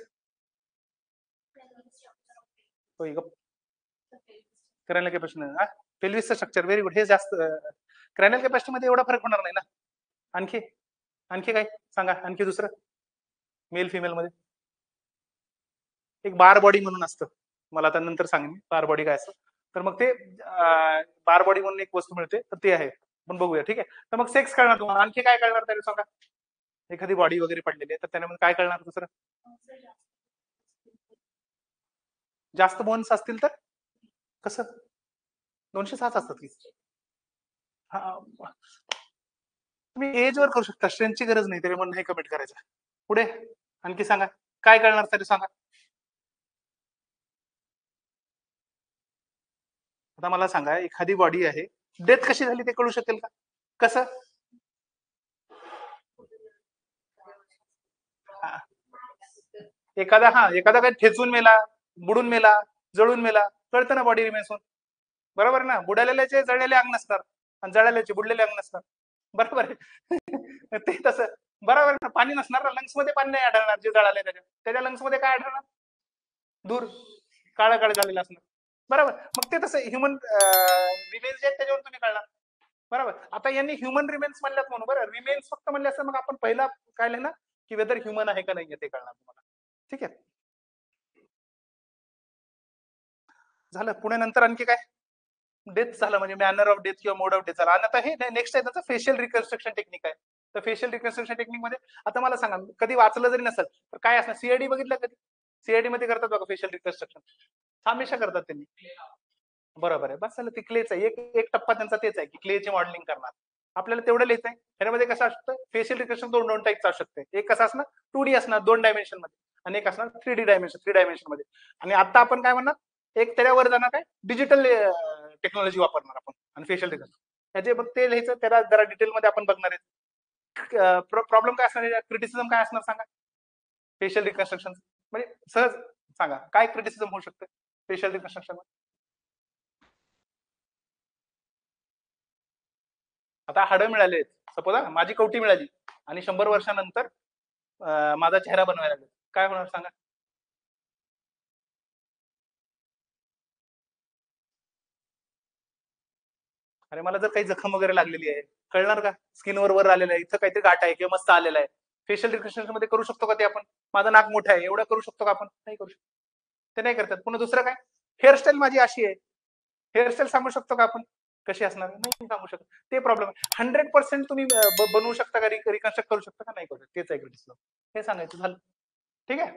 क्रॅनियल कॅपॅसिटी, पेल्विसचं स्ट्रक्चर, व्हेरी गुड. हे जास्त क्रॅनियल कॅपॅसिटी मध्ये एवढा फरक होणार नाही ना. आणखी आणखी काय सांगा, आणखी दुसरं मेल फिमेल मध्ये. एक बार बॉडी म्हणून असतं, मला आता नंतर सांगेन मी बार बॉडी काय असतं. तर मग ते बार बॉडी म्हणून एक वस्तू मिळते, तर ते आहे, पण बघूया. ठीक आहे. तर मग सेक्स कळणार तुम्हाला, आणखी काय कळणार त्याने सांगा. एखादी बॉडी वगैरे पडलेली आहे तर त्याने मग काय कळणार दुसरं, जास्त बोन्स असतील तर कसं, 206 असतात की. हा, तुम्ही एज वर करू शकता, स्ट्रेंथची गरज नाही तरी म्हणून हे कमेंट करायचं. पुढे आणखी सांगा, काय कळणार तरी सांगा. आता मला सांगा, एखादी बॉडी आहे, डेथ कशी झाली ते कळू शकेल का, कसं. हा, एखादा काही ठेचून मेला, बुडून मेला, जळून मेला, कळतं ना बॉडी रिमेन्स. बरोबर ना, बुडालेल्याचे जळलेले अंग नसतात आणि जळाल्याचे बुडलेले अंग नसतात, बरोबर आहे. ते तसं, बरोबर ना, पाणी नसणार ना, लंग्स मध्ये पाणी नाही आढळणार, जे जळाले त्याच्या लंग्स मध्ये काय आढळणार, दूर, काळं काळं झालेलं असणार, बरोबर. मग ते तसं ह्युमन रिमेन्स जे आहेत त्याच्यावर तुम्ही कळणार, बरोबर. आता यांनी ह्युमन रिमेन्स म्हणल्यात म्हणून, बरं रिमेन्स फक्त म्हणले असं, मग आपण पहिला काय लिहिणार, की वेदर ह्युमन आहे का नाहीये ते कळणार तुम्हाला. ठीक आहे, झालं. पुणे नंतर आणखी काय? डेथ झालं म्हणजे मॅनर ऑफ डेथ किंवा मोड ऑफ डेथ झाला. आणि आता हे नेक्स्ट आहे त्याचं फेशियल रिकन्स्ट्रक्शन टेक्निक आहे. तर फेशियल रिकन्स्ट्रक्शन टेक्निक मध्ये आता मला सांगा, कधी वाचलं जरी नसेल तर काय असणार, सीआयडी बघितलं कधी? सीआयडी मध्ये करतात बघा फेशियल रिकन्स्ट्रक्शन, हमेशा करतात त्यांनी. बरोबर आहे, बस झालं. ती क्लेच आहे, एक एक टप्पा त्यांचा तेच आहे की क्लेची मॉडेलिंग करणार. आपल्याला तेवढं लिहित आहे. ह्यामध्ये कसं असतं, फेशियल रिकन्स्ट्रक्शन दोन टाईपचं असू शकते. एक कसं असणार, 2D असणार 2 डायमेन्शन मध्ये, आणि एक असणार 3D डायमेन्शन 3 डायमेन्शन मध्ये. आणि आता आपण काय म्हणणार, एक त्याच्यावर जाणार काय, डिजिटल टेक्नॉलॉजी वापरणार आपण आणि फेशियल रिकन्स्ट्रक्शन. त्याचे बघ ते लिहायचं, त्याला जरा डिटेलमध्ये आपण बघणार आहे. प्रॉब्लेम काय असणार, क्रिटिसिझम काय असणार सांगा फेशियल रिकन्स्ट्रक्शन, म्हणजे सहज सांगा काय क्रिटिसिझम होऊ शकतं फेशियल रिकन्स्ट्रक्शन. आता हाडं मिळाले, सपोज माझी कवटी मिळाली आणि 100 वर्षानंतर माझा चेहरा बनवायला लागला, काय होणार सांगा? अरे मला जर काही जखम वगैरे लागलेली आहे, कळणार का? स्किनवर वर आलेलं आहे, इथं काहीतरी गाठ आहे किंवा मस्त आलेला आहे, फेशियल रिकन्स्ट्रक्शन मध्ये करू शकतो का ते आपण? माझं नाक मोठं आहे, एवढं करू शकतो का आपण? नाही करू शकतो, ते नाही करतात. पुन्हा दुसरं काय, हेअरस्टाईल माझी अशी आहे, हेअरस्टाईल सांगू शकतो का आपण कशी असणार? नाही सांगू शकत. ते प्रॉब्लेम आहे. 100% तुम्ही बनवू शकता का, रिकन्स्ट्रक्ट करू शकता का? नाही करू शकता. तेच आहे क्रिटिसिझम, हे सांगायचं झालं. ठीक आहे.